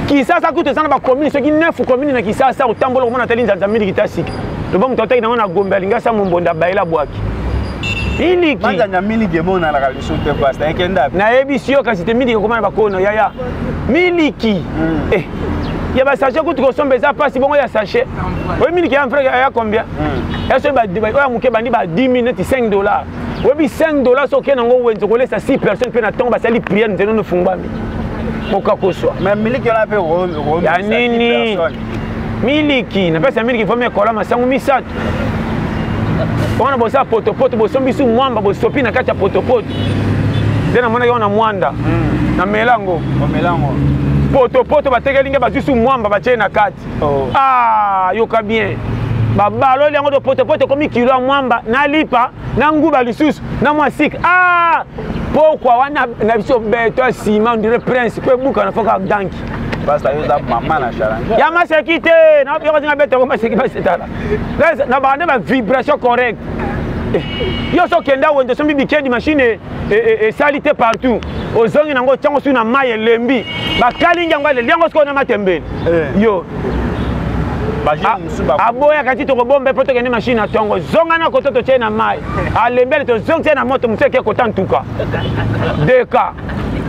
kisasa kuto sana ba commune ce qui neuf commune na kisasa utambola mona tali linzanza miliki tasika to ba mutota ina na gombe linga sa mombonda baila bwaki miliki manzanya miliki mona na kaliso te pasta ekenda na ebisio kasi te miliki komana ba kono ya miliki il y a des sachets que tu consommes ça pas si bon il y a sachet. Oui miliki ya frère ya combien? Est-ce que ba muke bandi ba 10 minutes $5. Oui $5 so kenango wenzo ko laisse 6 personnes pe na tomba sali prière nzeno no fungbami. Moka koso. Mais miliki on a fait rom. Ya nini? Miliki, na pesa miliki faut me kola masangu misatu. On a bossa poto bosombi su mwamba bosopi na kati ya poto. Tena mona yona mwanda. Na melango. Melango. Poto batekelinga bazusu mwamba batie na kati. Yoka bien. Babalo yango do poto komi kilo ya mwamba na lipa na nguba lisusu na mwasik. Pourquoi wana na biso beto ciment on dirait prince ko buka na foka danki. Basta yoza mama na charanga. Ya masekite na yo zinga beto ko maseki basetala. Na bande ba vibration correcte. Yo so kenda wendo so bibikendi machine et salité partout. Ozongi nango tyango su na maye lembi. Ba kalinga ngwa le liango sko na matembele. Yo. Aboya kati to bombe poto kende machine atongo zonga na koto to chena mai. Alembele to zonga na moto museke kotantuka. Deka.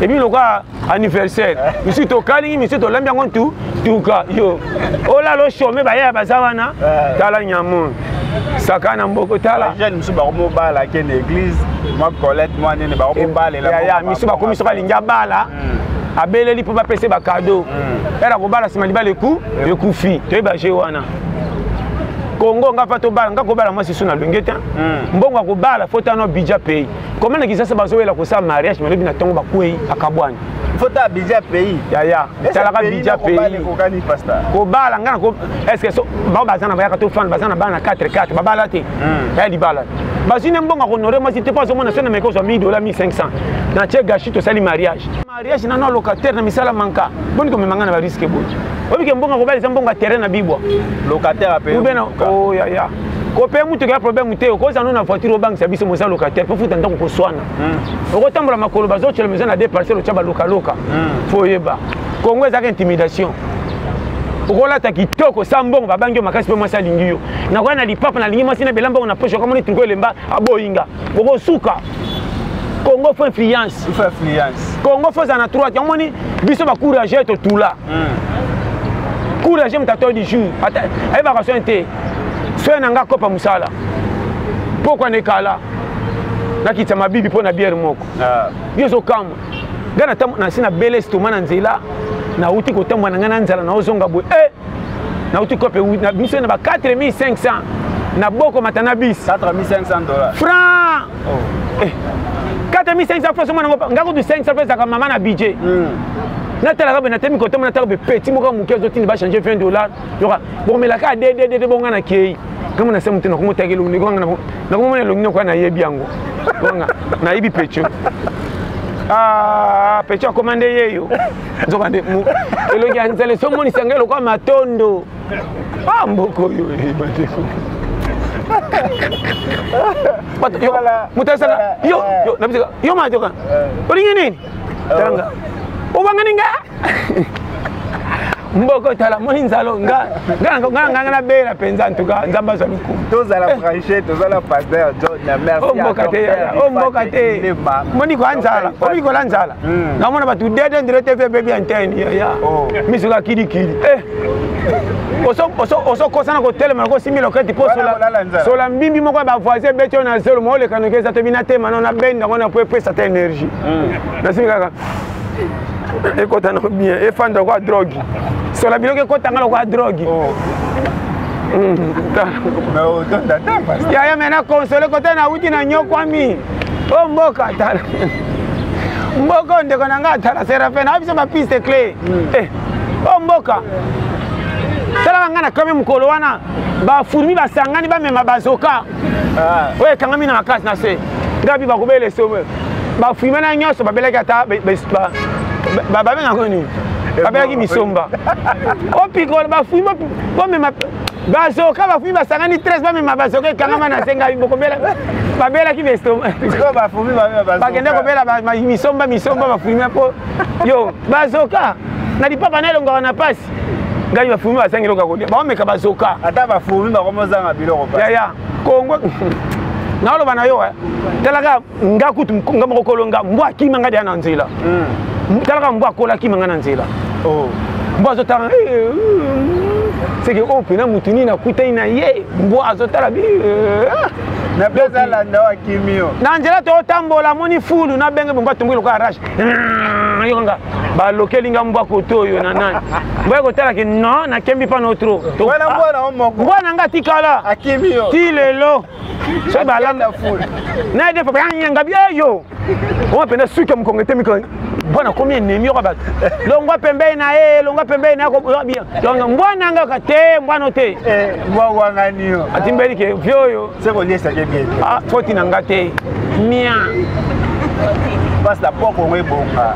Et puis le quoi anniversaire. Ici to kalingi ici to lembi ngontu tuka yo. Ola lo chome ba ya bazawana. Tala nyamu. Sakana mboko tala. Jeune musu ba ko bala ke na église. Moi Colette moi ne ba ko bala la. Ya misu ba ko misu ba linga bala. Abeleli pour pas passer ba cadeau. Era ko bala sima libale ku e kufi. To ba je wana. Congo nga fa to bala nga ko bala moi sisu na lungeta. Mbongo ko bala fota no bija pay. Comment na kisasa bazoela ko sa mariage mais na tongo ba kuei akabwani. Fota bija pays. Ya. Talaka bija pays. Ko bala ngana ko est-ce que so ba bazana ba ka to fan bazana bana 4 babala te. Ya di bala. Basine mbonga ko nore moi c'était pas au moins na meko so $1000 1500. Na che gashi to sali mariage. Mariage na no locataire na misala manka. Boni ko memanga na ba risque bo. Obi ke mbonga ko bala mbonga terrain na bibwa. Locataire a payé. Oh ya. Ko pe mutu ga problème te ko za no na voiture au banque service mo za locataire pour futa ndako ko swana. Ko tambola makolo bazo chele maison na deux parcelles chaba loka. Foyeba. Congo ezaka intimidation. Okola ta kitoko sambongo babangi makasi pe mwasa lingio. Na kwa na lipapa na lingi mwasi na belamba na posho kama ni triko lemba aboyinga. Boko suka. Congo faut influence. Il faut influence. Congo faut za na droite. Yamoni biso ba courage to tula. Courage mtato du jour. Ata ay ba raison te. Soya nanga kopa musala. Pourquoi ne kala? Na kita mabibi po na bière moko. Yeso kama. Gana tam na sina bele stomana nzela. Na uti ko tamwa na ngana nzala na ozonga boy. Na uti kope na biso na ba 4500. Na boko matana bis $4500. Franc. 4500 francs soma ngako du 500 francs za mama na budget. Na tala ka na temi ko tamwa na tala be petit moko mukezo tini ba changer $20. Yoka bon mais la ka de bonga na kei. Kama na sema tena kumutagela unigonga na kumona longino kwa na yebi yango. Bonga na yebi pecho. Pecho commande yeyo. Nzoka de mu elongi anzele somo ni sangelo kwa matondo. Mboko yo bateko. Bato yo mutasala yo nabisika yo majoka. Olingi nini? Taranga. Obanga ninga. Mboko tala moninzalo nga na bela penza ntuka nzamba za luku. Tozala branché, tozala pasteur John, merci. Mboka te. Moni ko anzala, obi ko lanzala. Na mona batu dede ndrete fe baby antenne ya. Misuka kidi. Oso kosana ko telema ko similo kati po sola mbimbi moko ba voisin beto na zelo mo le kanokeza te binate manona benda ngona po pesa ta énergie. Na simika ekota no bien efanda kwa drogue sola biloke ekota ngalo kwa drogue ya mena console kota na uti na nyokwami mboka tala mboko ndeko nanga tala Séraphin na biso ba piste clé o mboka tala ngana kame mukolo wana ba fourmi ba sangani ba mema bazoka oye kangami na makasi na se ngabi ba kobele sobe ba fourmi na nyoso ba beleka ta ba benga ngoni ba belaki misomba o pikolo ba fourmi ba mema bazoka ba fourmi ba sangani 13 ba mema bazoka kangama na senga bokobela ba belaki bestomba ba fourmi ba mema bazoka ba kende kobela ba misomba ba fourmi po yo bazoka na lipapa na elonga na pasi ngai ba fourmi ba sangi loka kodia ba meka bazoka ata ba fourmi ba komozanga biloko pa ya kongo na oloba na yo talaka ngakutu ngamo kolonga mbwa kimanga dia na nzela talaka mbwa kola kimanga na nzela mbwa azotala seke o pena mutuni na kutai na ye mbwa azotala bi na pesa la ndawa kimio na nzela to tambola moni fulu na benge mbwa tumbi loka rush yonga ba lokelinga mbwa kotoyo na nani mbwa kotala ke non na kembi pa notro wana mbwa na omoko mbwa nanga tikala akimio ti lelo so ba la fulu na de fa yanga biyo o pena suka mkongete mikoni mbona combien nemi ko ba longwa pembe na longwa pembe na ko bien longa mbwana nga te mbwana te mbwa wanganio atimbeli ke vyoyo seko liesa ke bien foti na ngate mia pasta poko ngibonga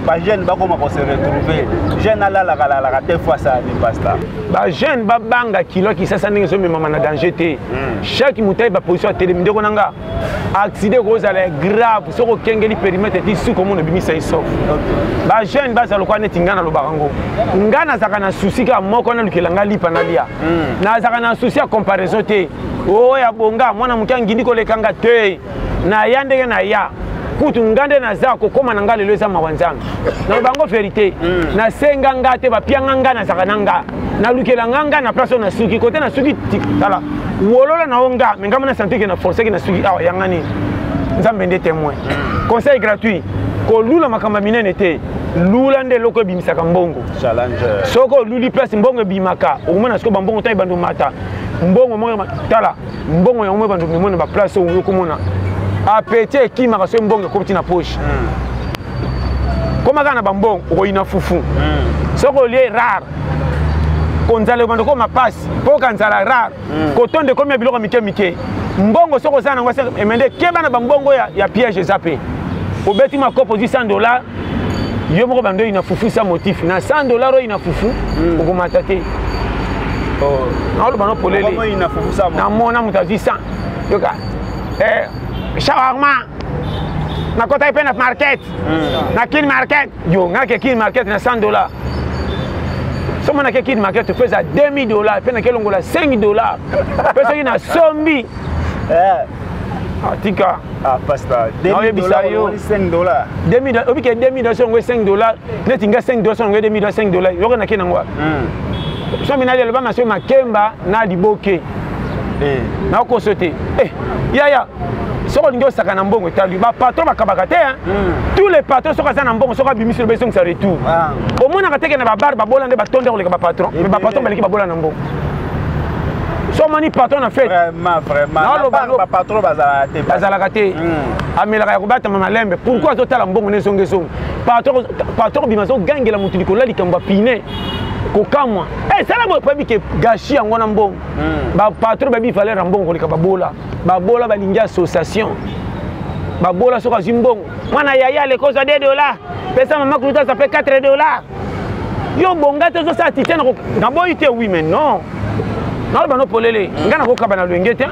ba jeune ba koma ko se retrouver jeune ala la te fois ça ni pasta ba jeune ba banga kilo ki sasa ninga so mama na danger te chaque mutai ba position télé ndeko nanga accident ko za la grave so ko kengeli périmètre ti su ko mo bimisa isof ba jeune ba za lokwa neti ngana lo barango ngana zaka na souci ka moko na lukelanga lipa na lia na zaka na souci ya comparaison te o ya bonga mwana mukangi ndiko lekanga te na yandenge na ya kutu ngande na zako koma na ngale leza mawanzanga na bango vérité na senga ngate ba pianga ngana zaka nanga na lukela nganga na place na suki côté na suki tala wolola na onga mengama na santé que na forcer que na suki awa yangani nzambe ndé témoin conseil gratuit ko lula makamba minene te lula nde loko bimisaka mbongo challenger soko luli place mbongo bimaka okumona siko bambongo tay bandu mata mbongo mo tala mbongo ya mo bandu mona ba place o yokomona apete kima kaso mbongo ko tina poche koma kana bambongo ko ina fufu soko lié rare konzale bando ko mapasi po kanzala rare ko tonde ko biloko mike mbongo soko sana ngwase emende keba na bambongo ya piège zape obeti makopo $100 yo moko bando ina fufu sa motif na $100 ina fufu ko matate na olo bano polele ko ina fufu sa na mona mutazi 100 yoka shawarma na kota ipena market na kin market yo ngake kin market na $100 somo na kin market tu pesa $2000 pena kelongola $5 pesa ina sombi atika pasta $5 $2000 obike $2000 songo $5 netinga $5 songo $2000 yoko na kinangwa so mina le ba maso makemba na liboke na ko sote ya soko ningo saka na mbongo tali ba patron bakabaka te tous les patrons soka za na mbongo soka bimi sur besoin ça retour au moins na teke na ba bar ba bola nde ba tonde ko le ba patron mais ba patron baliki ba bola na mbongo so mani patron na fait vraiment ba patron bazala te amela ka kubata mama lembe pourquoi to tala mbongo ne songe songe patron bima so gangela mutu ko la likamba pine kokamwa sala mo pabi ke gashi yango na mbongo ba patron ba bi fallait rambongo lika babola balingi association babola soka zimbongo mwana yaya le cause $2 pesa mama kuta ça fait $4 yo bonga te so sa titena ko ngaboyi te oui mais non na ba no polele ngana ko kabana lwengete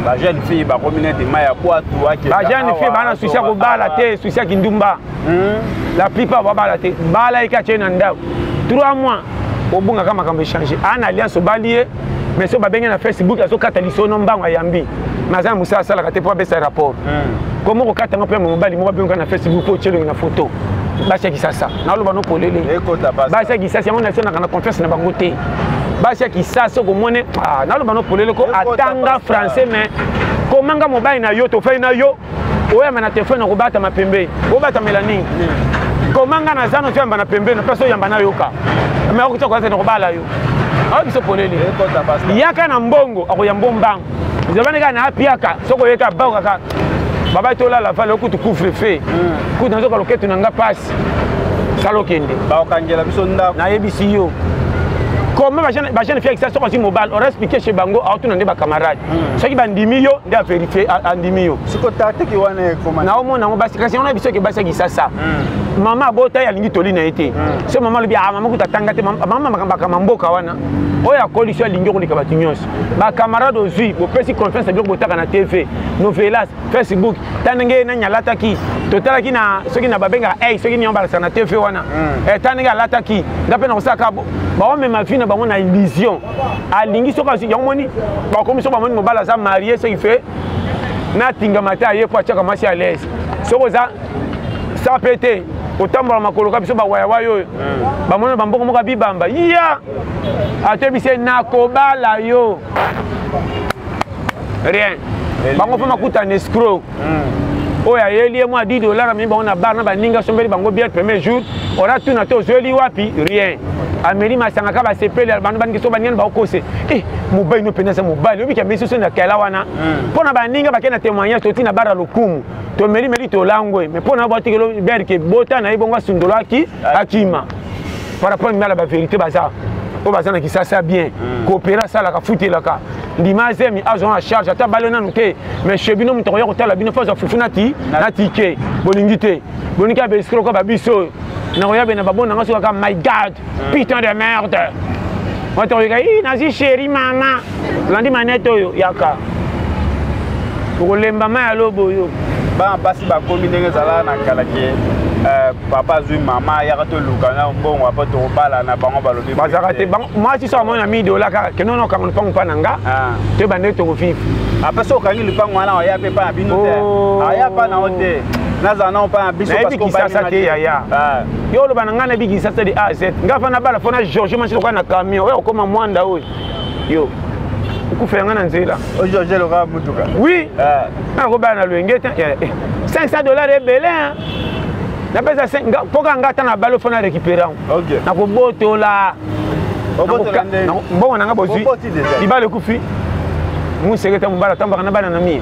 ba jeune fille ba communauté maya kwa toi ki ba jeune fille bana souci ko bala te souci ki ndumba la plupart ba bala te bala ikachena ndao 3 mois obunga kama kambe changer ana alliance balié mais so babenge na Facebook aso kataliso no mbango yambi maza musa sala kate po besa rapport comment ko katanga pe mobali mo babenge na Facebook po chelo na photo basi kisasa na loba no polele basi kisasa on a sona kana confiance na bango te basi kisasa ko mone na loba no polele ko atanga français mais komanga mobali na yo to fa na yo oya mana telefone ko bata mapembe o bata melani komanga na zano to yamba na pembe na peso yamba na yoka mais o kitoko za no bala yo awa biso polele yaka na mbongo ako ya mbombango zabane ka na apiaka soko yeka bango kaka baba tola la vale okutu couvre feu kutu nazoka loketu nanga pasi salokende bakangela biso ndako na yebisi yo comment ba jeune fille ça soit mobile on expliquer chez bango auto na ba camarade ceux qui bandimi yo nda vérifier andimi yo siko tarte ki wana comment na omona ngo basi kasi on a biso ke basi ça mama bota ya lingi toli na été ce maman le bia mama kutatanga te mama makamba mboka wana oya coalition lingi ko lika batinyos ba camarade ozui bo pesi confiance bi ko botaka na TV novelas Facebook tanenge na nyalata ki totala ki na soki na babenga ceux qui nyomba na TV wana tanenge alata ki ngape na osaka ba o même ma fille na bango na illusion alingi soka si yomoni ba komi so ba moni mobala za marié ce qui fait na tinga mata ye kwa chaka masi à l'aise soko za ça pété otambola makolo ka biso ba waya wayo ba mona ba mboko moka bibamba iya atebise na kobala yo rien bango fa makuta ne escroc oya yeli moi $10 mais bon na bar na ba ninga sombeli bango bien premier jour ora tout na to zeli wapi rien ameli masanga ka ba sepeli bandu bangi so banyen ba okose mobile no penasa mobile obi ka biso so na kala wana pona ba ninga ba kena témoignage to tina bara lokumu to meli to langwe mais pona ba tikelo berke bota na ibonga sundola ki akima par rapport à la vérité baza o baza na kisasa bien coopérer ça la ka futela ka ndimaze mi azon a charge ata balona nuke mais chebino mutoko ko tala bino faza fufunati na tike bolingite bonika be escroc ko ba biso na roya na babona ngaso ka my god putain de merde wato ka nazi chérie mama landi maneto yo yaka ko lemba ma lobo yo ba basi ba komi ndenge zala na kalaki papa zui mama ya to lukana mbongo apa to bala na bango balobi bazakate moi si so mo na $1000 ka ke non ka mpango pa nanga te bande to vivre apa so kangi lupango wana ya pe pa bino te aya pa na ote naza na pa biso parce que ça te ya yo lo bananga na bigi ça de A Z ngafa na bala fona George manchi ko na camion yo koma mwanda oyo yo ukufenga na nzela o George lo ka mutuka oui na ko bana lo ngeta $500 ebele na pesa 5 poka ngata na balo fona récupérer na ko botola mbongo nanga bozui libale kufi mu seketa mbala tamba na bana na mi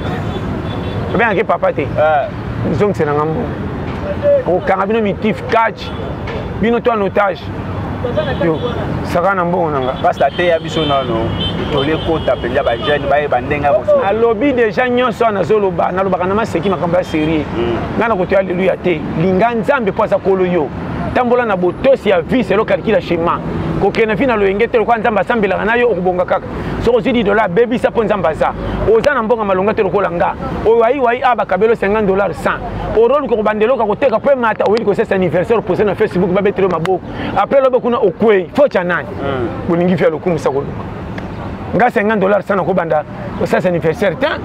bien que papa te donc c'est nanga o kanga bino mitif catch bino to en otage yo saka na mbongo nanga basta te ya biso nano tole kota pe ya ba jeune ba e bandenga boso alobi déjà nyonso na zoloba na lobaka na maseki makamba ya série ngana ko to alléluia te linga nzambe posa kolo yo tambola na botosi ya vie c'est le calcul schéma ko kena fina lo engete ko nzamba sambela na yo okubonga kaka soko zidi $, baby sa po nzamba za oza na mbonga malonga te lokola nga o wai aba kabelo $50 100 orolu ko bandelo ka koteka pe mata o wili ko c'est anniversaire poser na Facebook ba betelo maboko après lobe kuna okwe fo cha nani bolingi fia lokumu sako nga $50 sana ko banda o c'est anniversaire ta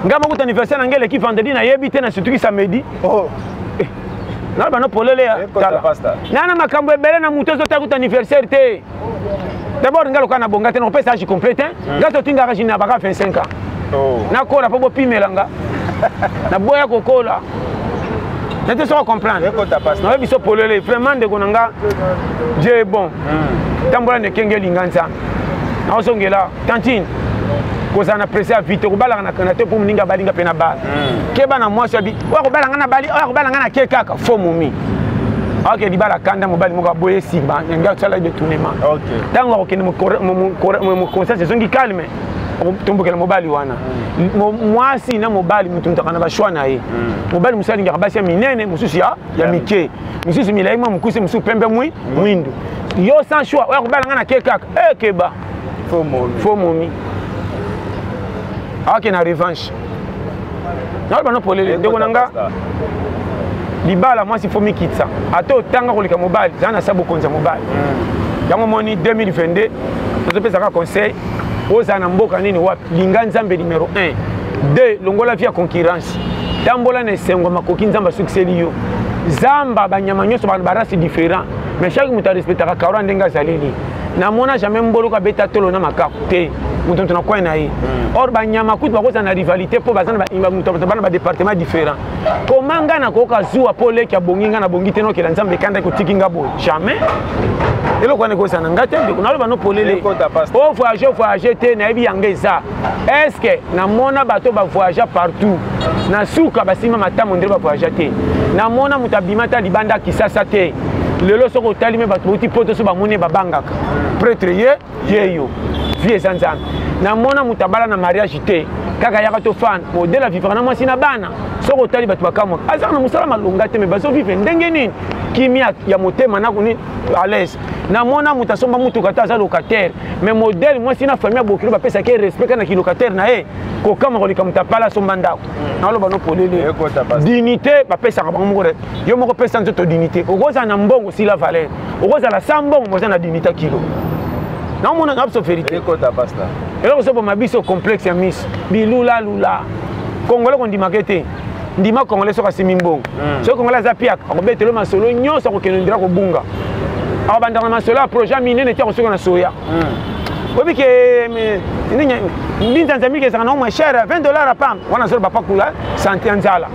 nga makuta anniversaire ngele ki vendredi na yebi na surtout ki samedi na bana polele ya nana makambo ebele na mutozo takuta anniversaire te d'abord ngalo kana bonga te no pesa agi complète ngato tinga ka jina baka 25 ans na kola po bopimelanga na boya kokola na te so comprendre na biso polele vraiment de konanga Dieu est bon tambola ne kenge linganza na osongela tantine kozana presse à vite ko balanga na kanate pour mninga balinga pena ba keba na mwasi abi wa ko balanga na bali wa ko balanga na kekaka fo mumi ok di bala kanda mobali moko boye simba nga tsala de tournement ok tango ko kene mo conseil zongi calme tombokela mobali wana mwasi na mobali mutu mtakana bashwa na ye mobali musali ngaka basi ya minene mususu ya mike mususu milaima mukuse mususu pembe mwindu yo sans choix wa ko balanga na kekaka keba fo mumi ok na revanche na bana polele ndeko nanga libala moi si faut mikitsa ato tanga kolika mobile zana sabo konza mobile yango moni 2022 to pesa ka conseil ozana mboka nini wapi linga nzambe numéro 1 2 longola via concurrence tambola ne sengo makoki nzamba succès yo zamba banyama nyoso barasi différent mais chaque muta respectera kaura ndenga zaleli na mona jamais mbolo ka beta tolo na makako te mutu tuna kwa na yi or banyama kutu bakoza na rivalité po bazana ba mutu bana ba département différent komanga na koka zuwa pole kya bonginga na bongite no kila nzambe kanda ko tikinga bo jamais elo kwa ne ko sana ngate ndiko na lo bano polele o voyager te na ebi yangeza est-ce que na mona bato ba voyager partout na suka basima matamu ndelo ba voyager te na mona mutabimata libanda kisasa te lelo soko talime bato boti poto so bamoni babangaka prêtre yeyo vie ezanzambe namona mutabala na mariage te kaka yaka to fan modèle vivre na mwasi na bana soko tali bato bakamwa azana na musala malonga te me bazo vivre ndenge nini kimia ya motema na kuni à l'aise namona mutasomba mutu kata za locataire mais modèle mwasi na famille bokilo ba pesa ke respect na ki locataire na ko kama ko likamutapala somba ndako na lo bano polele dignité ba pesa ka bango yo moko pesa nzoto dignité okoza na mbongo si la valeur okoza la sambongo moza na dignité kilo na mona na absolu vérité ekota pasta eloko so ma biso complexe ya miss bilula lula congolais ko ndimakete ndima congolais so ka simimbongo so congolais za piak akobetelo masolo nyoso ko kenendira ko bunga abanda na masolo projet minene tia ko soko na soya obi ke ni nzambi ke sana moins cher $20 à pam wana so ba pakula santé nzala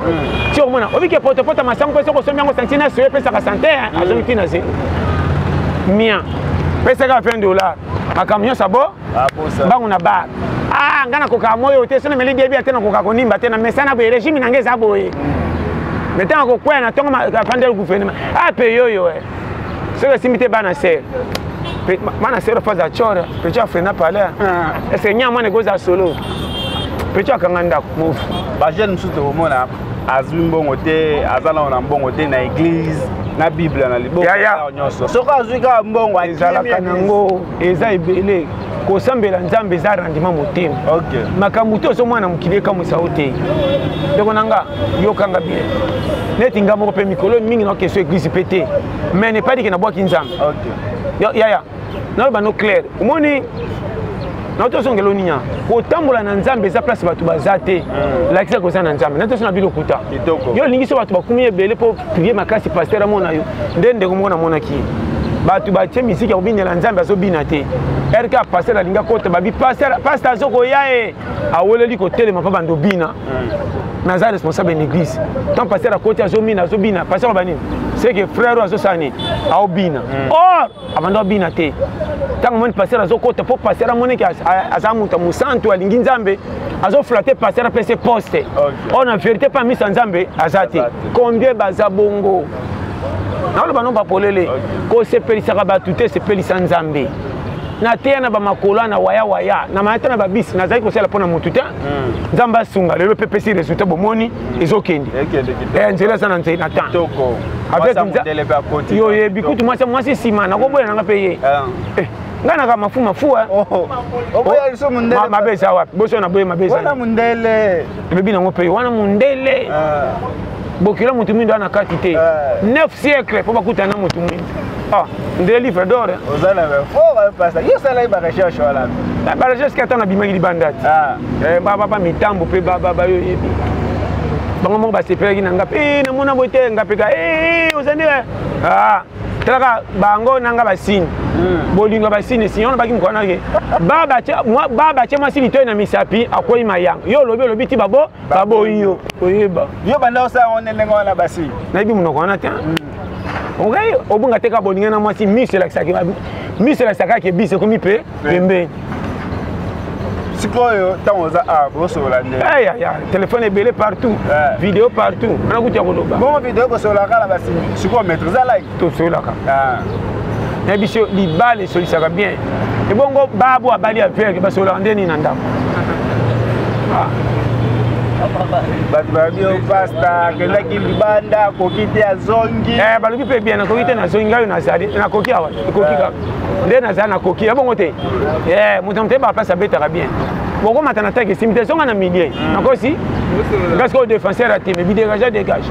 ti o mona obi ke poto masango peso ko so miango santé na soya pesa ka santé azo mitina ze mia pesa ka $20 makamyo sabo bangu na bar ngana koka moyo te sona meli bia tena koka konimba tena mesana bo régime nangeza boye metana ko kwena tonga fandel gouvernement pe yoyo c'est que simité bana ser mana ser faza chora pecha frena pala est-ce nyama ne goza solo pecha kanganda move ba jeune musuto mona azumbongo te azala na mbongo te na église na bible na liboko nyonso soko azuika mbongo azala kanango eza ebele kosambela nzambe eza rendement motema makambo te oso mwana mokili ekamwisa o te ndeko nanga yokanga bien neti nga moko mpe mikolo mingi na question église mpe te mais ne pas dire ke nabwaki nzambe yaya naloba no clair omoni naotosongela oninya kotambola na nzambe eza place bato baza te lakisa koza na nzambe natoso na bilokuta yo olingi so bato bakumi ebele mpo prier makasi paster amona yo nde ndeko moko namonaki bato batie misiki ya kobinela nzambe azobina te erka paster alinga kota babi paster azokoya ye awoleli kotelema mpo bando bina naza responsable na église tant paster akoti azobina paster obanini c'est que frère azosani aobina or abanda obina te ntango moni paster azokota mpo paster amoneki aza moto mosantu alingi nzambe azoflate paster apese poste or na vérité pa misa nzambe aza te combien baza bongo naoloba no bapolele kosepelisaka bato te sepelisa nzambe na teya na bamakolo na waya na mayata na babisi nazali kosala mpo na motu te nzambe asunga lelo mpe pesi resultat bomoni ezokende nzela eza na nzeli na temps yo yebi kutu mwasi nsima nakoboya nanga mpe ye ngai naka mafu mabe eza wapi boso na boye mabe eza ebebi nango mpe wana mundele bokila mutu mwindo ana kati te 9 siècle po bakuta na mutu mwindo ndele livre d'or ozana fo pasa yo sala iba recherche wala ba recherche kata na bimaki libandati ba mitambo pe ba yo yebi bango mo ba sepelaki na ngape na mona bote ngape ka ozande telaka bango nanga basini bolingo basini sinon baki mkwana ke baba che masini to na misapi akoyi mayang yo lobi ti babo yo oyeba yo banda osa onene ngona basi na ibi munoko wana te okay obunga teka bolinga na mwasi misela kisaka ke bise komi pe pembe sikoyo tamoza bosola nde téléphone ebele partout vidéo partout ana kutia koloba bon vidéo bosola kala basi sikoyo maîtriser like to sola ka na biso libale solisaka bien ebongo babo abali avec basola ndeni na ndako batubabio pasta kelaki libanda kokite azongi balobi pe bien nakokite na zongi ngayo nazali nakoki awa ekoki kaka nde nazali nakoki ebongo te moto mote baplace abetaka bien boko matana take esimi te zonga na milier nakosi ngaske o défenseur ateme bidégage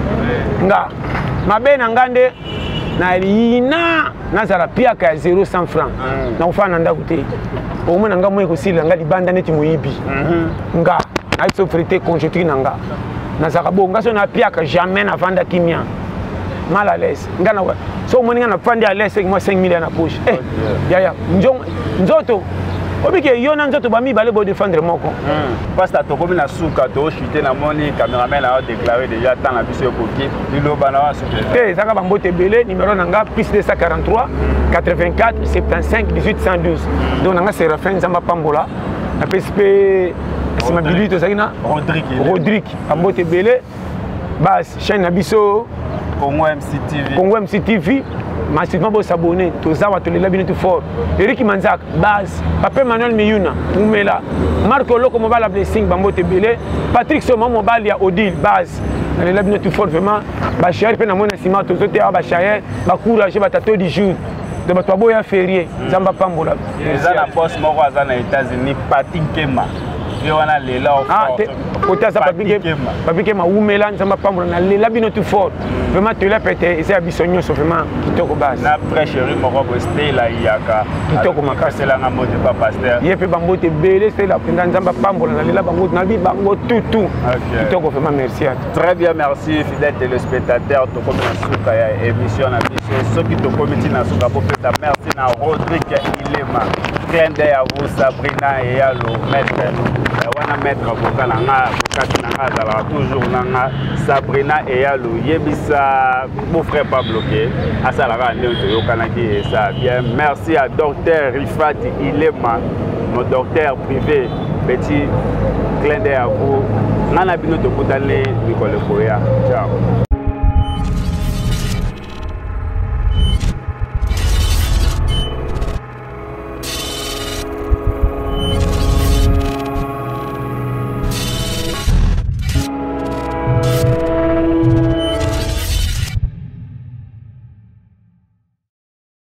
nga mabe na nga nde na lina nazala piaka ya 0 francs nakofana na ndako te omona nga moye kosila nga libanda neti moyibi nga na frité conjoncture nanga nazaka bonga so na piaka jamais na vanda kimia mal à l'aise ngana so moni ngana fandi à l'aise moi 5 000 na poche ya nzoto obike yo na nzoto bami bale bo défendre moko pasta to komi na suka to chuter na moni cameraman a déclaré déjà tant la biso koki liloba na wa suka zaka bambote belé numéro nanga plus 243 84 75 18 112 donc nanga c'est refrain nzamba pambola na PSP c'est ma bilite ça ina Rodrigue ambote belé bas chaîne na biso Congo MC TV. Congo MC TV. Massivement pour s'abonner. Tous ça va te les bien tout fort. Eric Manzak, base. Papa Manuel Miyuna, Oumela. Marco Loko Mobile Blessing, Bambo Tebele. Patrick Soma Mobile, ya Odile, base. Les bien tout fort vraiment. Bachar, pe na mona sima, tous autres, Bachar, Bakourage, Batato du jour. De Batoboya férié. Zamba Pambola. Les ana boss moko azana États-Unis, Patrick Kema. Wana lela côté ça papi Kema Oumela Zamba Pambola na lela bien tout fort. Vraiment tu l'as pété, c'est abissonio vraiment kitoko base. Na très chéri moko boste la yaka. Kitoko makasi la ngamo de pas pasteur. Yepe bango te belé c'est la pendant Zamba Pambola na lela bango na bi bango tout. Kitoko vraiment merci à toi. Très bien, merci fidèles téléspectateurs. To comme na suka ya émission na biso. Ceux qui to comité na suka pour faire merci na Rodrigue Ilema. Clin d'œil à vous Sabrina et à le maître. Wana maître avocat nanga kati nanga zala toujours nanga Sabrina et à le yebisa mon frère pas bloqué. Asalara ndeu to yokanaki et ça bien. Merci à docteur Rifat Ilema, mon docteur privé. Petit clin d'œil à vous. Nana bino to kutale Nicole Koya. Ciao.